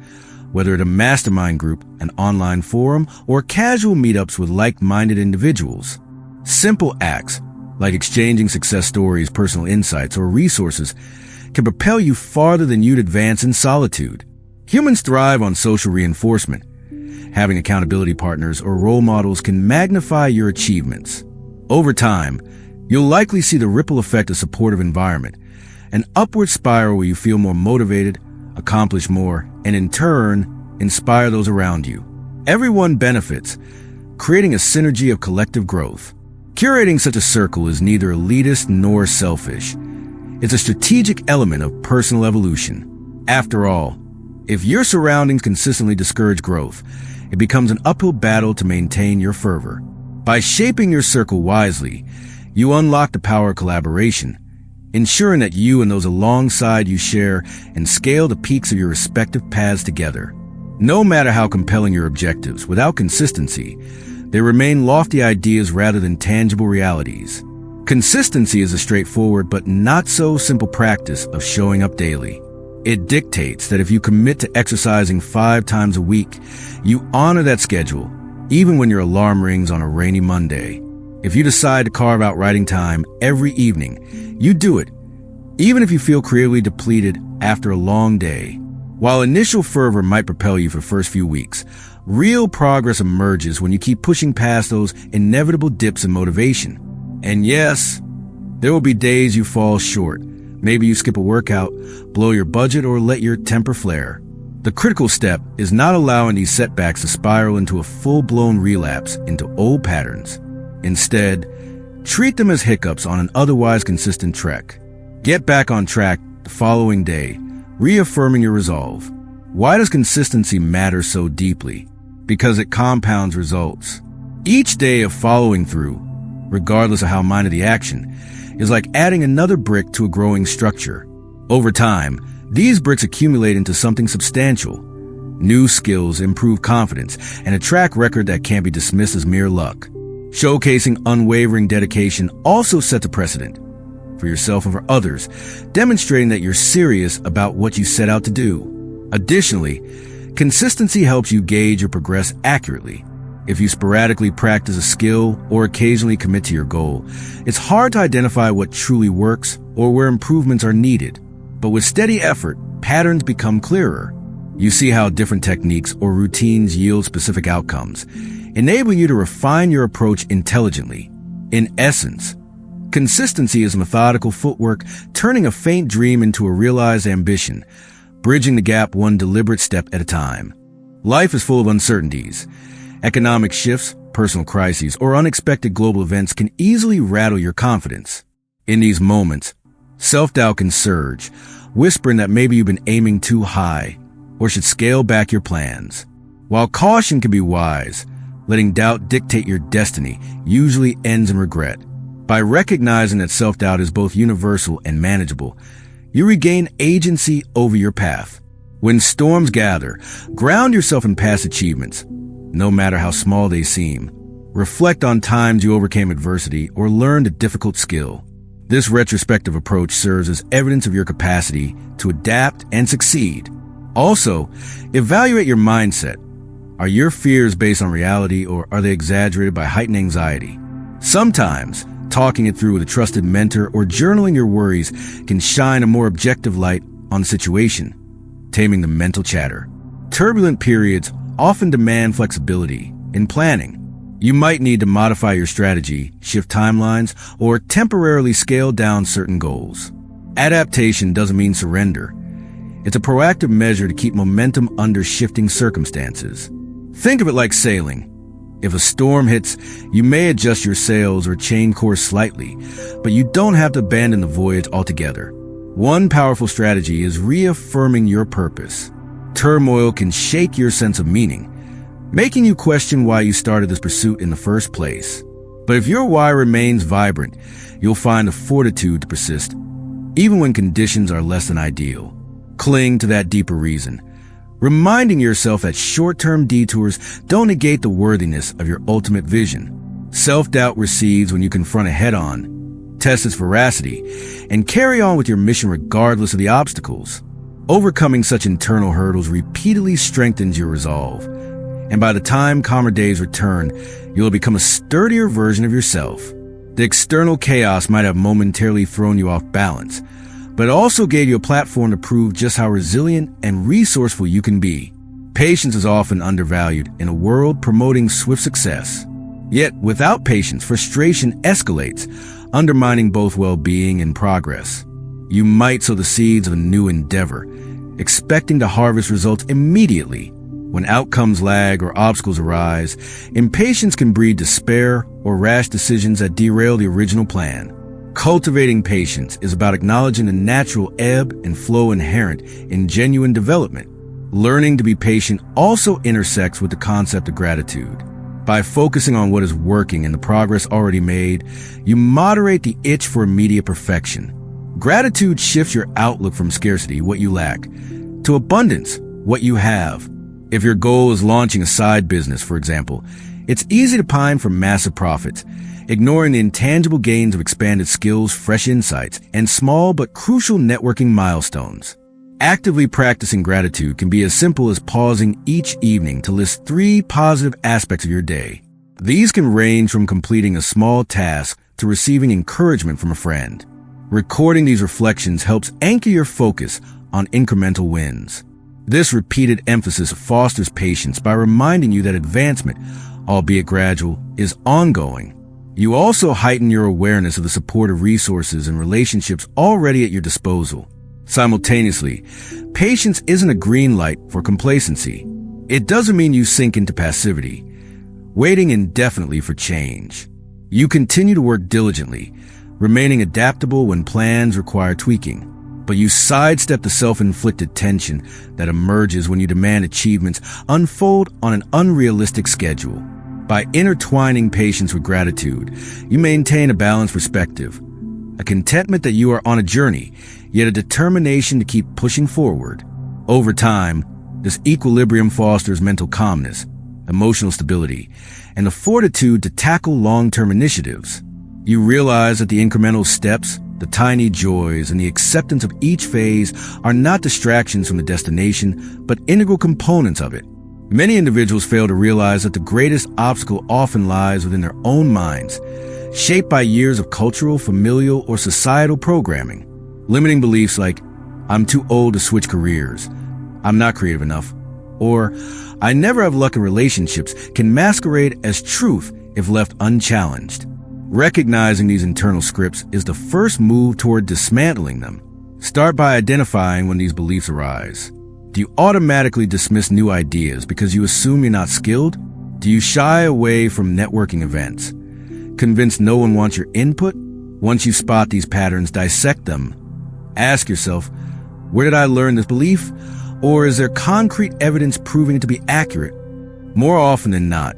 whether at a mastermind group, an online forum, or casual meetups with like-minded individuals. Simple acts, like exchanging success stories, personal insights, or resources, can propel you farther than you'd advance in solitude. Humans thrive on social reinforcement. Having accountability partners or role models can magnify your achievements. Over time, you'll likely see the ripple effect of supportive environment, an upward spiral where you feel more motivated, accomplish more, and in turn, inspire those around you. Everyone benefits, creating a synergy of collective growth. Curating such a circle is neither elitist nor selfish. It's a strategic element of personal evolution. After all, if your surroundings consistently discourage growth, it becomes an uphill battle to maintain your fervor. By shaping your circle wisely, you unlock the power of collaboration, ensuring that you and those alongside you share and scale the peaks of your respective paths together. No matter how compelling your objectives, without consistency, they remain lofty ideas rather than tangible realities. Consistency is a straightforward but not so simple practice of showing up daily. It dictates that if you commit to exercising 5 times a week, you honor that schedule, even when your alarm rings on a rainy Monday. If you decide to carve out writing time every evening, you do it, even if you feel creatively depleted after a long day. While initial fervor might propel you for the first few weeks, real progress emerges when you keep pushing past those inevitable dips in motivation. And yes, there will be days you fall short, Maybe you skip a workout, blow your budget, or let your temper flare. The critical step is not allowing these setbacks to spiral into a full-blown relapse into old patterns. Instead, treat them as hiccups on an otherwise consistent trek. Get back on track the following day, reaffirming your resolve. Why does consistency matter so deeply? Because it compounds results. Each day of following through, regardless of how minor the action, is like adding another brick to a growing structure. Over time, these bricks accumulate into something substantial. New skills, improved confidence, and a track record that can't be dismissed as mere luck. Showcasing unwavering dedication also sets a precedent for yourself and for others, demonstrating that you're serious about what you set out to do. Additionally, consistency helps you gauge or progress accurately. If you sporadically practice a skill or occasionally commit to your goal, it's hard to identify what truly works or where improvements are needed. But with steady effort, patterns become clearer. You see how different techniques or routines yield specific outcomes, enabling you to refine your approach intelligently. In essence, consistency is methodical footwork, turning a faint dream into a realized ambition, bridging the gap one deliberate step at a time. Life is full of uncertainties. Economic shifts, personal crises, or unexpected global events can easily rattle your confidence. In these moments, self-doubt can surge, whispering that maybe you've been aiming too high or should scale back your plans. While caution can be wise, letting doubt dictate your destiny usually ends in regret. By recognizing that self-doubt is both universal and manageable, you regain agency over your path. When storms gather, ground yourself in past achievements, no matter how small they seem. Reflect on times you overcame adversity or learned a difficult skill. This retrospective approach serves as evidence of your capacity to adapt and succeed. Also, evaluate your mindset. Are your fears based on reality or are they exaggerated by heightened anxiety? Sometimes, talking it through with a trusted mentor or journaling your worries can shine a more objective light on the situation, taming the mental chatter. Turbulent periods often demand flexibility in planning. You might need to modify your strategy, shift timelines, or temporarily scale down certain goals. Adaptation doesn't mean surrender. It's a proactive measure to keep momentum under shifting circumstances. Think of it like sailing. If a storm hits, you may adjust your sails or change course slightly, but you don't have to abandon the voyage altogether. One powerful strategy is reaffirming your purpose. Turmoil can shake your sense of meaning, making you question why you started this pursuit in the first place. But if your why remains vibrant, you'll find the fortitude to persist, even when conditions are less than ideal. Cling to that deeper reason, reminding yourself that short-term detours don't negate the worthiness of your ultimate vision. Self-doubt recedes when you confront it head-on, test its veracity, and carry on with your mission regardless of the obstacles. Overcoming such internal hurdles repeatedly strengthens your resolve, and by the time calmer days return, you'll become a sturdier version of yourself. The external chaos might have momentarily thrown you off balance, but it also gave you a platform to prove just how resilient and resourceful you can be. Patience is often undervalued in a world promoting swift success. Yet, without patience, frustration escalates, undermining both well-being and progress. You might sow the seeds of a new endeavor, expecting to harvest results immediately. When outcomes lag or obstacles arise, impatience can breed despair or rash decisions that derail the original plan. Cultivating patience is about acknowledging the natural ebb and flow inherent in genuine development. Learning to be patient also intersects with the concept of gratitude. By focusing on what is working and the progress already made, you moderate the itch for immediate perfection. Gratitude shifts your outlook from scarcity, what you lack, to abundance, what you have. If your goal is launching a side business, for example, it's easy to pine for massive profits, ignoring the intangible gains of expanded skills, fresh insights, and small but crucial networking milestones. Actively practicing gratitude can be as simple as pausing each evening to list 3 positive aspects of your day. These can range from completing a small task to receiving encouragement from a friend. Recording these reflections helps anchor your focus on incremental wins. This repeated emphasis fosters patience by reminding you that advancement, albeit gradual, is ongoing. You also heighten your awareness of the supportive resources and relationships already at your disposal. Simultaneously, patience isn't a green light for complacency. It doesn't mean you sink into passivity, waiting indefinitely for change. You continue to work diligently, remaining adaptable when plans require tweaking. But you sidestep the self-inflicted tension that emerges when you demand achievements unfold on an unrealistic schedule. By intertwining patience with gratitude, you maintain a balanced perspective, a contentment that you are on a journey, yet a determination to keep pushing forward. Over time, this equilibrium fosters mental calmness, emotional stability, and the fortitude to tackle long-term initiatives. You realize that the incremental steps, the tiny joys, and the acceptance of each phase are not distractions from the destination, but integral components of it. Many individuals fail to realize that the greatest obstacle often lies within their own minds, shaped by years of cultural, familial, or societal programming. Limiting beliefs like, "I'm too old to switch careers," "I'm not creative enough," or "I never have luck in relationships" can masquerade as truth if left unchallenged. Recognizing these internal scripts is the first move toward dismantling them. Start by identifying when these beliefs arise. Do you automatically dismiss new ideas because you assume you're not skilled? Do you shy away from networking events, convinced no one wants your input? Once you spot these patterns, dissect them. Ask yourself, where did I learn this belief? Or is there concrete evidence proving it to be accurate? More often than not,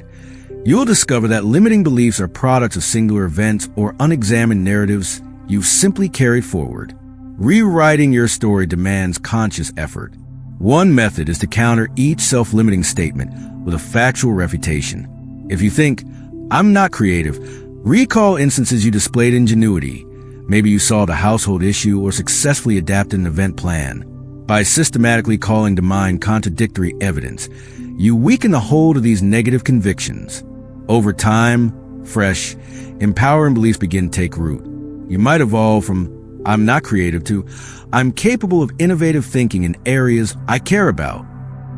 you'll discover that limiting beliefs are products of singular events or unexamined narratives you've simply carried forward. Rewriting your story demands conscious effort. One method is to counter each self-limiting statement with a factual refutation. If you think, "I'm not creative," recall instances you displayed ingenuity. Maybe you solved a household issue or successfully adapted an event plan. By systematically calling to mind contradictory evidence, you weaken the hold of these negative convictions. Over time, fresh, empowering beliefs begin to take root. You might evolve from "I'm not creative" to "I'm capable of innovative thinking in areas I care about."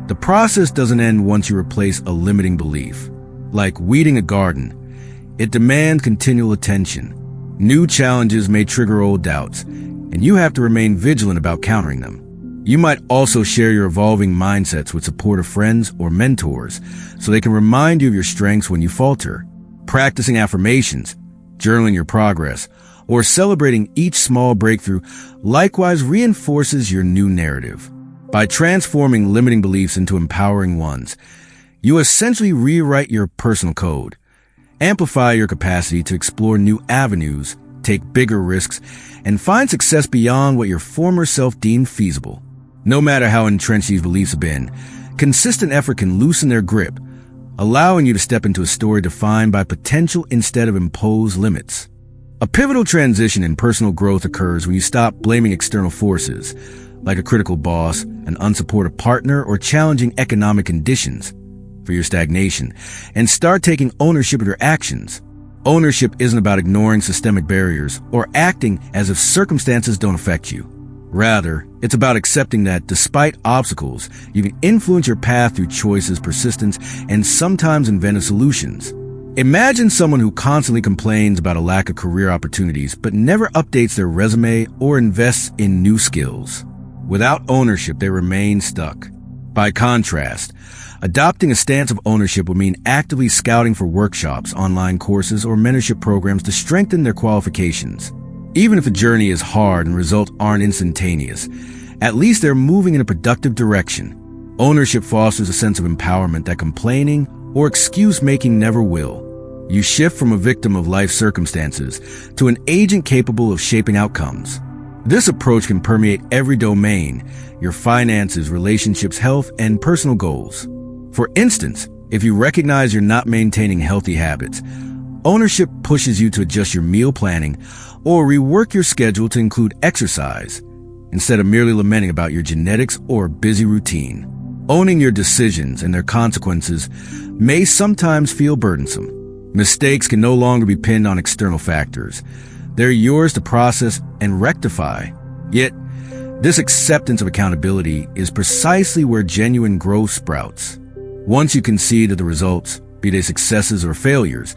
The process doesn't end once you replace a limiting belief. Like weeding a garden, it demands continual attention. New challenges may trigger old doubts, and you have to remain vigilant about countering them. You might also share your evolving mindsets with supportive friends or mentors so they can remind you of your strengths when you falter. Practicing affirmations, journaling your progress, or celebrating each small breakthrough likewise reinforces your new narrative. By transforming limiting beliefs into empowering ones, you essentially rewrite your personal code, amplify your capacity to explore new avenues, take bigger risks, and find success beyond what your former self deemed feasible. No matter how entrenched these beliefs have been, consistent effort can loosen their grip, allowing you to step into a story defined by potential instead of imposed limits. A pivotal transition in personal growth occurs when you stop blaming external forces, like a critical boss, an unsupportive partner, or challenging economic conditions, for your stagnation, and start taking ownership of your actions. Ownership isn't about ignoring systemic barriers or acting as if circumstances don't affect you. Rather, it's about accepting that despite obstacles, you can influence your path through choices, persistence, and sometimes inventive solutions. Imagine someone who constantly complains about a lack of career opportunities but never updates their resume or invests in new skills. Without ownership, they remain stuck. By contrast, adopting a stance of ownership would mean actively scouting for workshops, online courses, or mentorship programs to strengthen their qualifications. Even if the journey is hard and results aren't instantaneous, at least they're moving in a productive direction. Ownership fosters a sense of empowerment that complaining or excuse-making never will. You shift from a victim of life circumstances to an agent capable of shaping outcomes. This approach can permeate every domain: your finances, relationships, health, and personal goals. For instance, if you recognize you're not maintaining healthy habits, ownership pushes you to adjust your meal planning or rework your schedule to include exercise, instead of merely lamenting about your genetics or busy routine. Owning your decisions and their consequences may sometimes feel burdensome. Mistakes can no longer be pinned on external factors. They're yours to process and rectify. Yet, this acceptance of accountability is precisely where genuine growth sprouts. Once you concede to the results, be they successes or failures,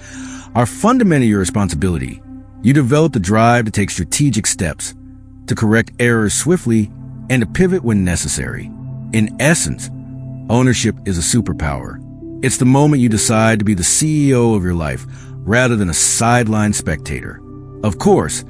are fundamentally your responsibility. You develop the drive to take strategic steps, to correct errors swiftly, and to pivot when necessary. In essence, ownership is a superpower. It's the moment you decide to be the CEO of your life rather than a sideline spectator. Of course,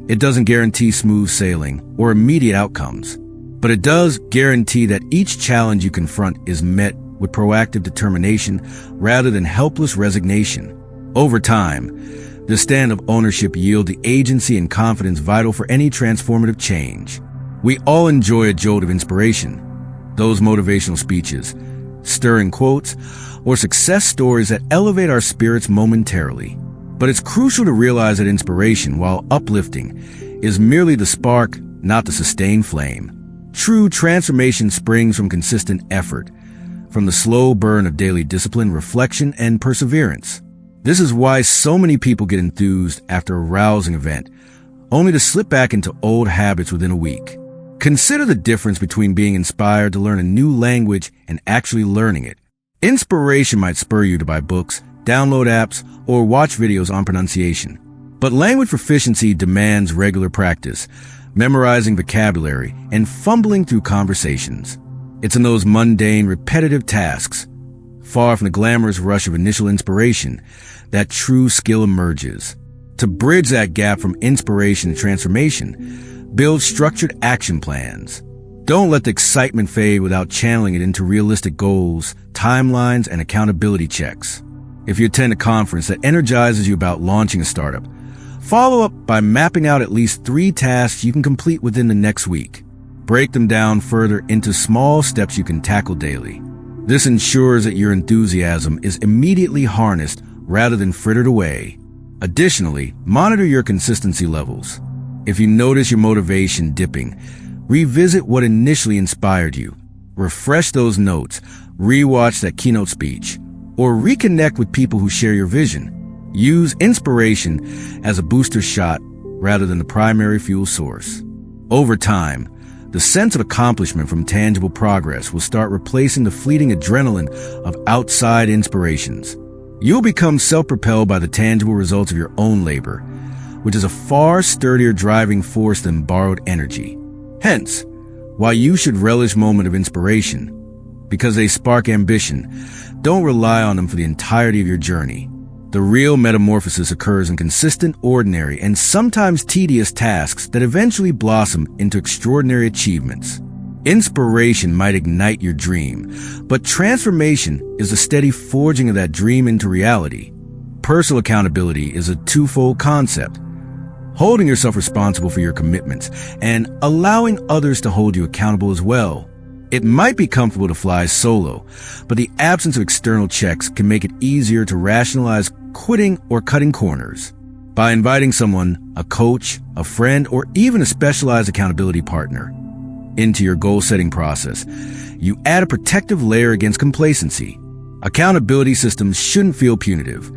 it doesn't guarantee smooth sailing or immediate outcomes, but it does guarantee that each challenge you confront is met with proactive determination rather than helpless resignation. Over time, the stand of ownership yields the agency and confidence vital for any transformative change. We all enjoy a jolt of inspiration, those motivational speeches, stirring quotes, or success stories that elevate our spirits momentarily. But it's crucial to realize that inspiration, while uplifting, is merely the spark, not the sustained flame. True transformation springs from consistent effort, from the slow burn of daily discipline, reflection, and perseverance. This is why so many people get enthused after a rousing event, only to slip back into old habits within a week. Consider the difference between being inspired to learn a new language and actually learning it. Inspiration might spur you to buy books, download apps, or watch videos on pronunciation. But language proficiency demands regular practice, memorizing vocabulary, and fumbling through conversations. It's in those mundane, repetitive tasks, far from the glamorous rush of initial inspiration, that true skill emerges. To bridge that gap from inspiration to transformation, build structured action plans. Don't let the excitement fade without channeling it into realistic goals, timelines, and accountability checks. If you attend a conference that energizes you about launching a startup, follow up by mapping out at least 3 tasks you can complete within the next week. Break them down further into small steps you can tackle daily. This ensures that your enthusiasm is immediately harnessed rather than frittered away. Additionally, monitor your consistency levels. If you notice your motivation dipping, revisit what initially inspired you. Refresh those notes, rewatch that keynote speech, or reconnect with people who share your vision. Use inspiration as a booster shot rather than the primary fuel source. Over time, the sense of accomplishment from tangible progress will start replacing the fleeting adrenaline of outside inspirations. You'll become self-propelled by the tangible results of your own labor, which is a far sturdier driving force than borrowed energy. Hence, while you should relish moments of inspiration, because they spark ambition, don't rely on them for the entirety of your journey. The real metamorphosis occurs in consistent, ordinary, and sometimes tedious tasks that eventually blossom into extraordinary achievements. Inspiration might ignite your dream, but transformation is the steady forging of that dream into reality. Personal accountability is a twofold concept: holding yourself responsible for your commitments and allowing others to hold you accountable as well. It might be comfortable to fly solo, but the absence of external checks can make it easier to rationalize quitting or cutting corners. By inviting someone, a coach, a friend, or even a specialized accountability partner, into your goal-setting process, you add a protective layer against complacency. Accountability systems shouldn't feel punitive.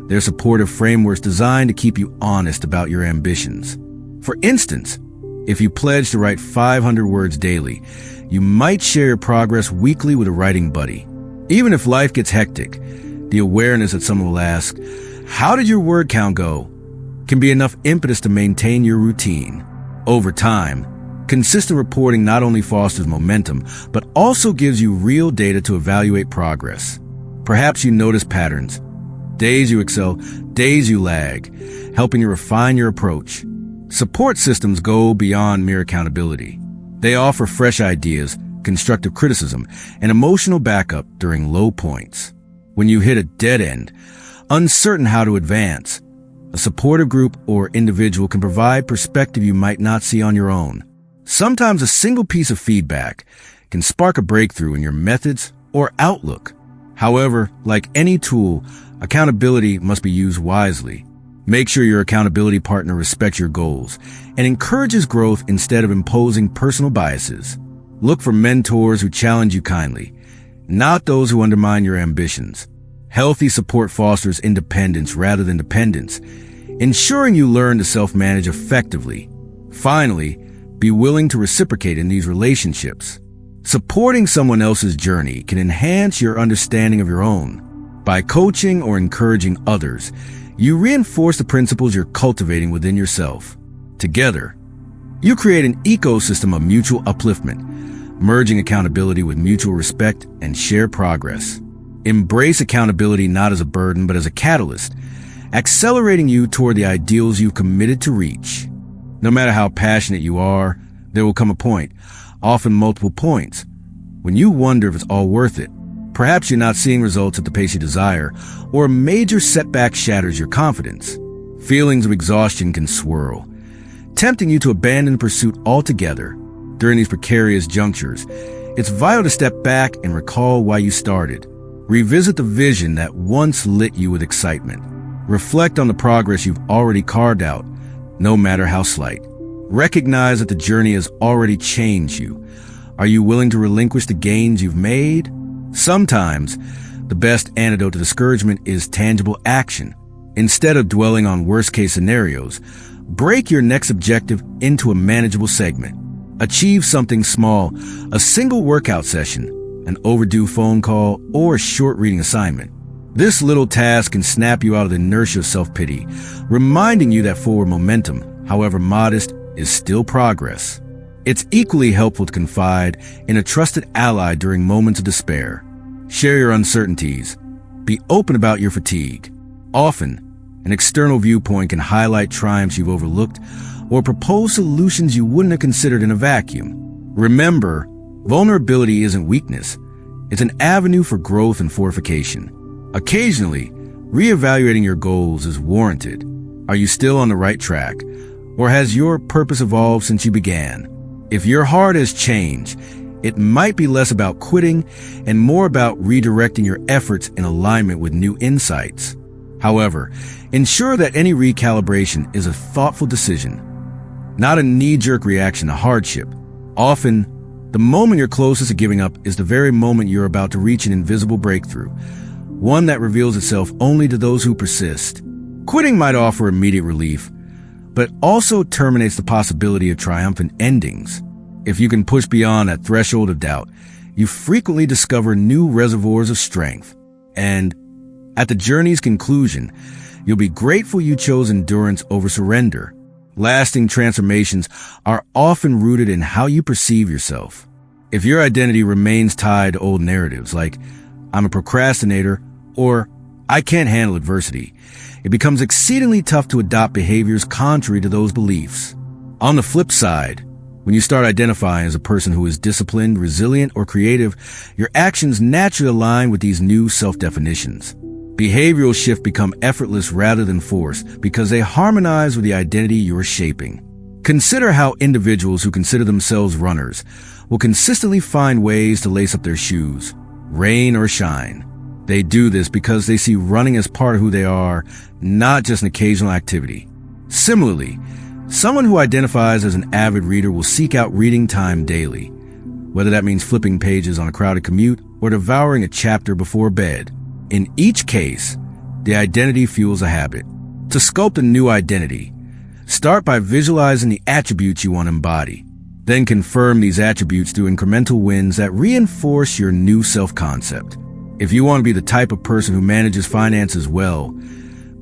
They're supportive frameworks designed to keep you honest about your ambitions. For instance, if you pledge to write 500 words daily, you might share your progress weekly with a writing buddy. Even if life gets hectic, the awareness that someone will ask, "How did your word count go?" can be enough impetus to maintain your routine. Over time, consistent reporting not only fosters momentum, but also gives you real data to evaluate progress. Perhaps you notice patterns. Days you excel, days you lag, helping you refine your approach. Support systems go beyond mere accountability. They offer fresh ideas, constructive criticism, and emotional backup during low points. When you hit a dead end, uncertain how to advance, a supportive group or individual can provide perspective you might not see on your own. Sometimes a single piece of feedback can spark a breakthrough in your methods or outlook. However, like any tool, accountability must be used wisely. Make sure your accountability partner respects your goals and encourages growth instead of imposing personal biases. Look for mentors who challenge you kindly, not those who undermine your ambitions. Healthy support fosters independence rather than dependence, ensuring you learn to self-manage effectively. Finally, be willing to reciprocate in these relationships. Supporting someone else's journey can enhance your understanding of your own. By coaching or encouraging others, You reinforce the principles you're cultivating within yourself. Together, you create an ecosystem of mutual upliftment, merging accountability with mutual respect and shared progress. Embrace accountability not as a burden but as a catalyst, accelerating you toward the ideals you've committed to reach. No matter how passionate you are, there will come a point, often multiple points, when you wonder if it's all worth it. Perhaps you're not seeing results at the pace you desire, or a major setback shatters your confidence. Feelings of exhaustion can swirl, tempting you to abandon the pursuit altogether. During these precarious junctures, it's vital to step back and recall why you started. Revisit the vision that once lit you with excitement. Reflect on the progress you've already carved out, no matter how slight. Recognize that the journey has already changed you. Are you willing to relinquish the gains you've made? Sometimes, the best antidote to discouragement is tangible action. Instead of dwelling on worst-case scenarios, break your next objective into a manageable segment. Achieve something small, a single workout session, an overdue phone call, or a short reading assignment. This little task can snap you out of the inertia of self-pity, reminding you that forward momentum, however modest, is still progress. It's equally helpful to confide in a trusted ally during moments of despair. Share your uncertainties. Be open about your fatigue. Often, an external viewpoint can highlight triumphs you've overlooked or propose solutions you wouldn't have considered in a vacuum. Remember, vulnerability isn't weakness. It's an avenue for growth and fortification. Occasionally, reevaluating your goals is warranted. Are you still on the right track? Or has your purpose evolved since you began? If your heart has changed, it might be less about quitting and more about redirecting your efforts in alignment with new insights. However, ensure that any recalibration is a thoughtful decision, not a knee-jerk reaction to hardship. Often, the moment you're closest to giving up is the very moment you're about to reach an invisible breakthrough, one that reveals itself only to those who persist. Quitting might offer immediate relief, but also terminates the possibility of triumphant endings. If you can push beyond that threshold of doubt, you frequently discover new reservoirs of strength. And at the journey's conclusion, you'll be grateful you chose endurance over surrender. Lasting transformations are often rooted in how you perceive yourself. If your identity remains tied to old narratives like, I'm a procrastinator, or I can't handle adversity, it becomes exceedingly tough to adopt behaviors contrary to those beliefs. On the flip side, when you start identifying as a person who is disciplined, resilient, or creative, your actions naturally align with these new self-definitions. Behavioral shifts become effortless rather than forced because they harmonize with the identity you're shaping. Consider how individuals who consider themselves runners will consistently find ways to lace up their shoes, rain or shine. They do this because they see running as part of who they are, not just an occasional activity. Similarly, someone who identifies as an avid reader will seek out reading time daily, whether that means flipping pages on a crowded commute or devouring a chapter before bed. In each case, the identity fuels a habit. To sculpt a new identity, start by visualizing the attributes you want to embody. Then confirm these attributes through incremental wins that reinforce your new self-concept. If you want to be the type of person who manages finances well,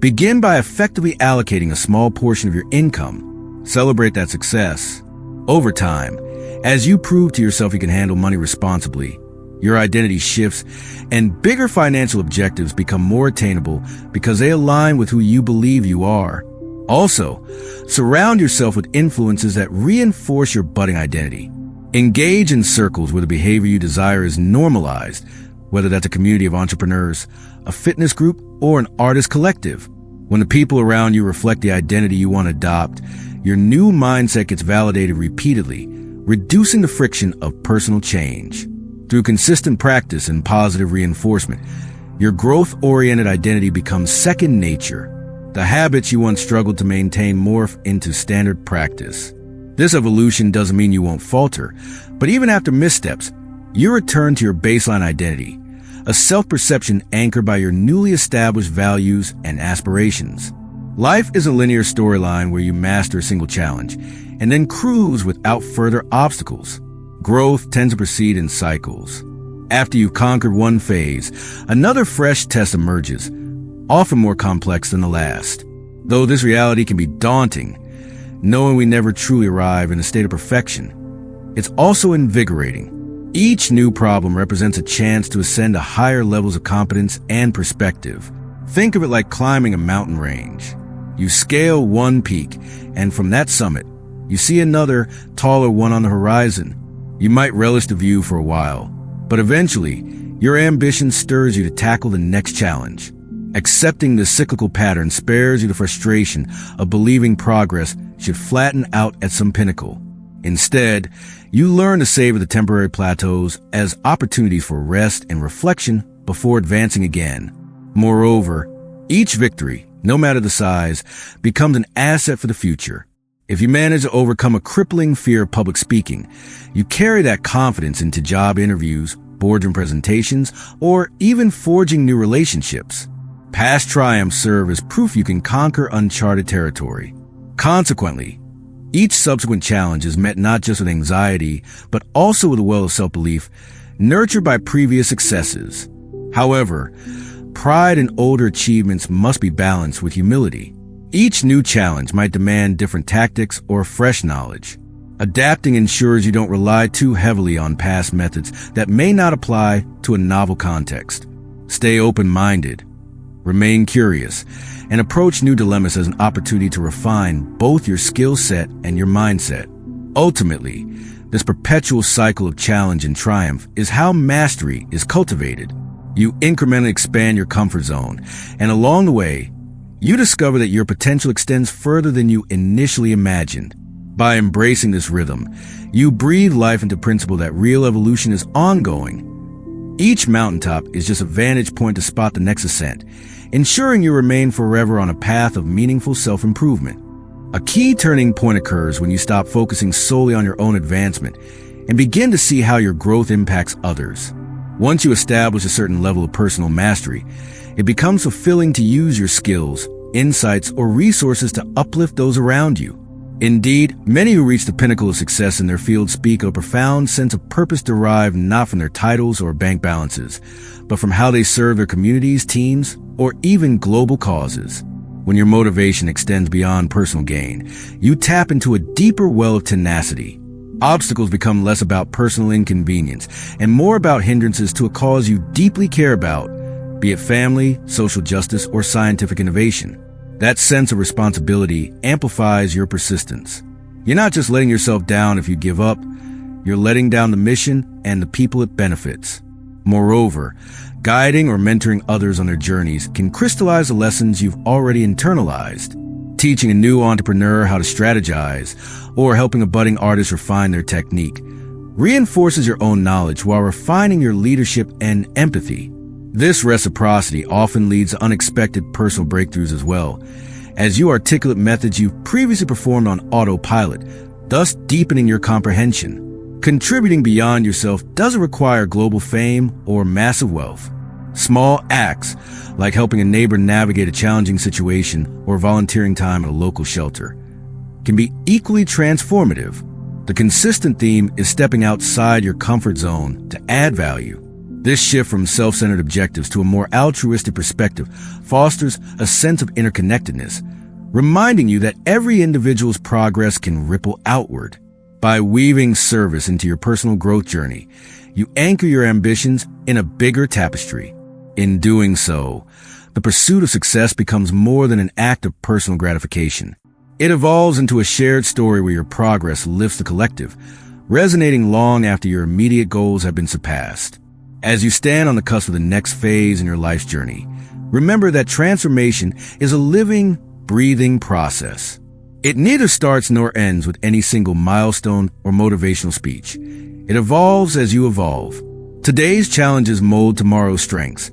begin by effectively allocating a small portion of your income. Celebrate that success. Over time, as you prove to yourself you can handle money responsibly, your identity shifts and bigger financial objectives become more attainable because they align with who you believe you are. Also, surround yourself with influences that reinforce your budding identity. Engage in circles where the behavior you desire is normalized, whether that's a community of entrepreneurs, a fitness group, or an artist collective. When the people around you reflect the identity you want to adopt, your new mindset gets validated repeatedly, reducing the friction of personal change. Through consistent practice and positive reinforcement, your growth-oriented identity becomes second nature. The habits you once struggled to maintain morph into standard practice. This evolution doesn't mean you won't falter, but even after missteps, you return to your baseline identity, a self-perception anchored by your newly established values and aspirations. Life is a linear storyline where you master a single challenge and then cruise without further obstacles. Growth tends to proceed in cycles. After you've conquered one phase, another fresh test emerges, often more complex than the last. Though this reality can be daunting, knowing we never truly arrive in a state of perfection, it's also invigorating. Each new problem represents a chance to ascend to higher levels of competence and perspective. Think of it like climbing a mountain range. You scale one peak, and from that summit, you see another, taller one on the horizon. You might relish the view for a while, but eventually, your ambition stirs you to tackle the next challenge. Accepting the cyclical pattern spares you the frustration of believing progress should flatten out at some pinnacle. Instead, you learn to savor the temporary plateaus as opportunities for rest and reflection before advancing again. Moreover, each victory, no matter the size, becomes an asset for the future. If you manage to overcome a crippling fear of public speaking, you carry that confidence into job interviews, boardroom presentations, or even forging new relationships. Past triumphs serve as proof you can conquer uncharted territory. Consequently, each subsequent challenge is met not just with anxiety, but also with a well of self-belief, nurtured by previous successes. However, pride in older achievements must be balanced with humility. Each new challenge might demand different tactics or fresh knowledge. Adapting ensures you don't rely too heavily on past methods that may not apply to a novel context. Stay open-minded, remain curious, and approach new dilemmas as an opportunity to refine both your skill set and your mindset. Ultimately, this perpetual cycle of challenge and triumph is how mastery is cultivated. You incrementally expand your comfort zone, and along the way, you discover that your potential extends further than you initially imagined. By embracing this rhythm, you breathe life into the principle that real evolution is ongoing. Each mountaintop is just a vantage point to spot the next ascent, ensuring you remain forever on a path of meaningful self-improvement. A key turning point occurs when you stop focusing solely on your own advancement and begin to see how your growth impacts others. Once you establish a certain level of personal mastery, it becomes fulfilling to use your skills, insights, or resources to uplift those around you. Indeed, many who reach the pinnacle of success in their field speak of a profound sense of purpose derived not from their titles or bank balances, but from how they serve their communities, teams, or even global causes. When your motivation extends beyond personal gain, you tap into a deeper well of tenacity. Obstacles become less about personal inconvenience and more about hindrances to a cause you deeply care about, be it family, social justice, or scientific innovation. That sense of responsibility amplifies your persistence. You're not just letting yourself down if you give up, you're letting down the mission and the people it benefits. Moreover, guiding or mentoring others on their journeys can crystallize the lessons you've already internalized. Teaching a new entrepreneur how to strategize or helping a budding artist refine their technique reinforces your own knowledge while refining your leadership and empathy. This reciprocity often leads to unexpected personal breakthroughs as well, as you articulate methods you've previously performed on autopilot, thus deepening your comprehension. Contributing beyond yourself doesn't require global fame or massive wealth. Small acts, like helping a neighbor navigate a challenging situation or volunteering time at a local shelter, can be equally transformative. The consistent theme is stepping outside your comfort zone to add value. This shift from self-centered objectives to a more altruistic perspective fosters a sense of interconnectedness, reminding you that every individual's progress can ripple outward. By weaving service into your personal growth journey, you anchor your ambitions in a bigger tapestry. In doing so, the pursuit of success becomes more than an act of personal gratification. It evolves into a shared story where your progress lifts the collective, resonating long after your immediate goals have been surpassed. As you stand on the cusp of the next phase in your life's journey, remember that transformation is a living, breathing process. It neither starts nor ends with any single milestone or motivational speech. It evolves as you evolve. Today's challenges mold tomorrow's strengths,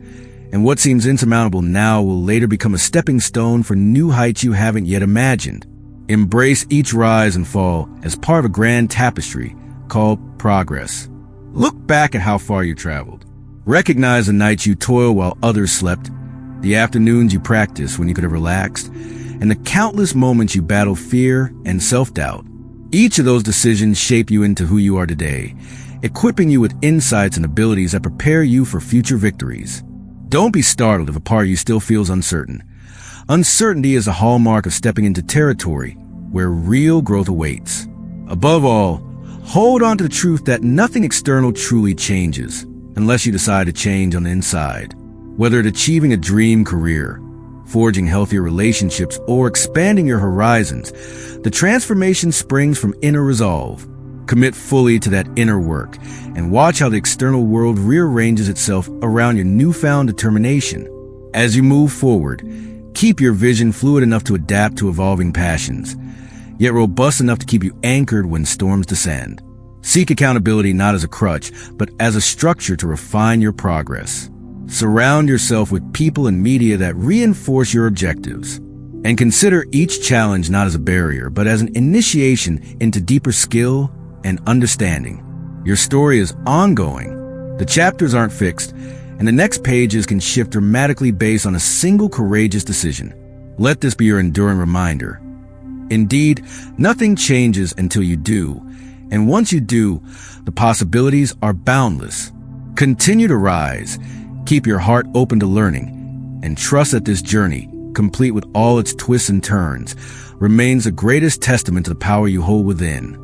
and what seems insurmountable now will later become a stepping stone for new heights you haven't yet imagined. Embrace each rise and fall as part of a grand tapestry called progress. Look back at how far you traveled. Recognize the nights you toiled while others slept, the afternoons you practiced when you could have relaxed, and the countless moments you battled fear and self-doubt. Each of those decisions shape you into who you are today, equipping you with insights and abilities that prepare you for future victories. Don't be startled if a part of you still feels uncertain. Uncertainty is a hallmark of stepping into territory where real growth awaits. Above all, hold on to the truth that nothing external truly changes unless you decide to change on the inside. Whether it's achieving a dream career, forging healthier relationships, or expanding your horizons, the transformation springs from inner resolve. Commit fully to that inner work and watch how the external world rearranges itself around your newfound determination. As you move forward, keep your vision fluid enough to adapt to evolving passions, yet robust enough to keep you anchored when storms descend. Seek accountability not as a crutch, but as a structure to refine your progress. Surround yourself with people and media that reinforce your objectives. And consider each challenge not as a barrier, but as an initiation into deeper skill and understanding. Your story is ongoing. The chapters aren't fixed, and the next pages can shift dramatically based on a single courageous decision. Let this be your enduring reminder. Indeed, nothing changes until you do, and once you do, the possibilities are boundless. Continue to rise, keep your heart open to learning, and trust that this journey, complete with all its twists and turns, remains the greatest testament to the power you hold within.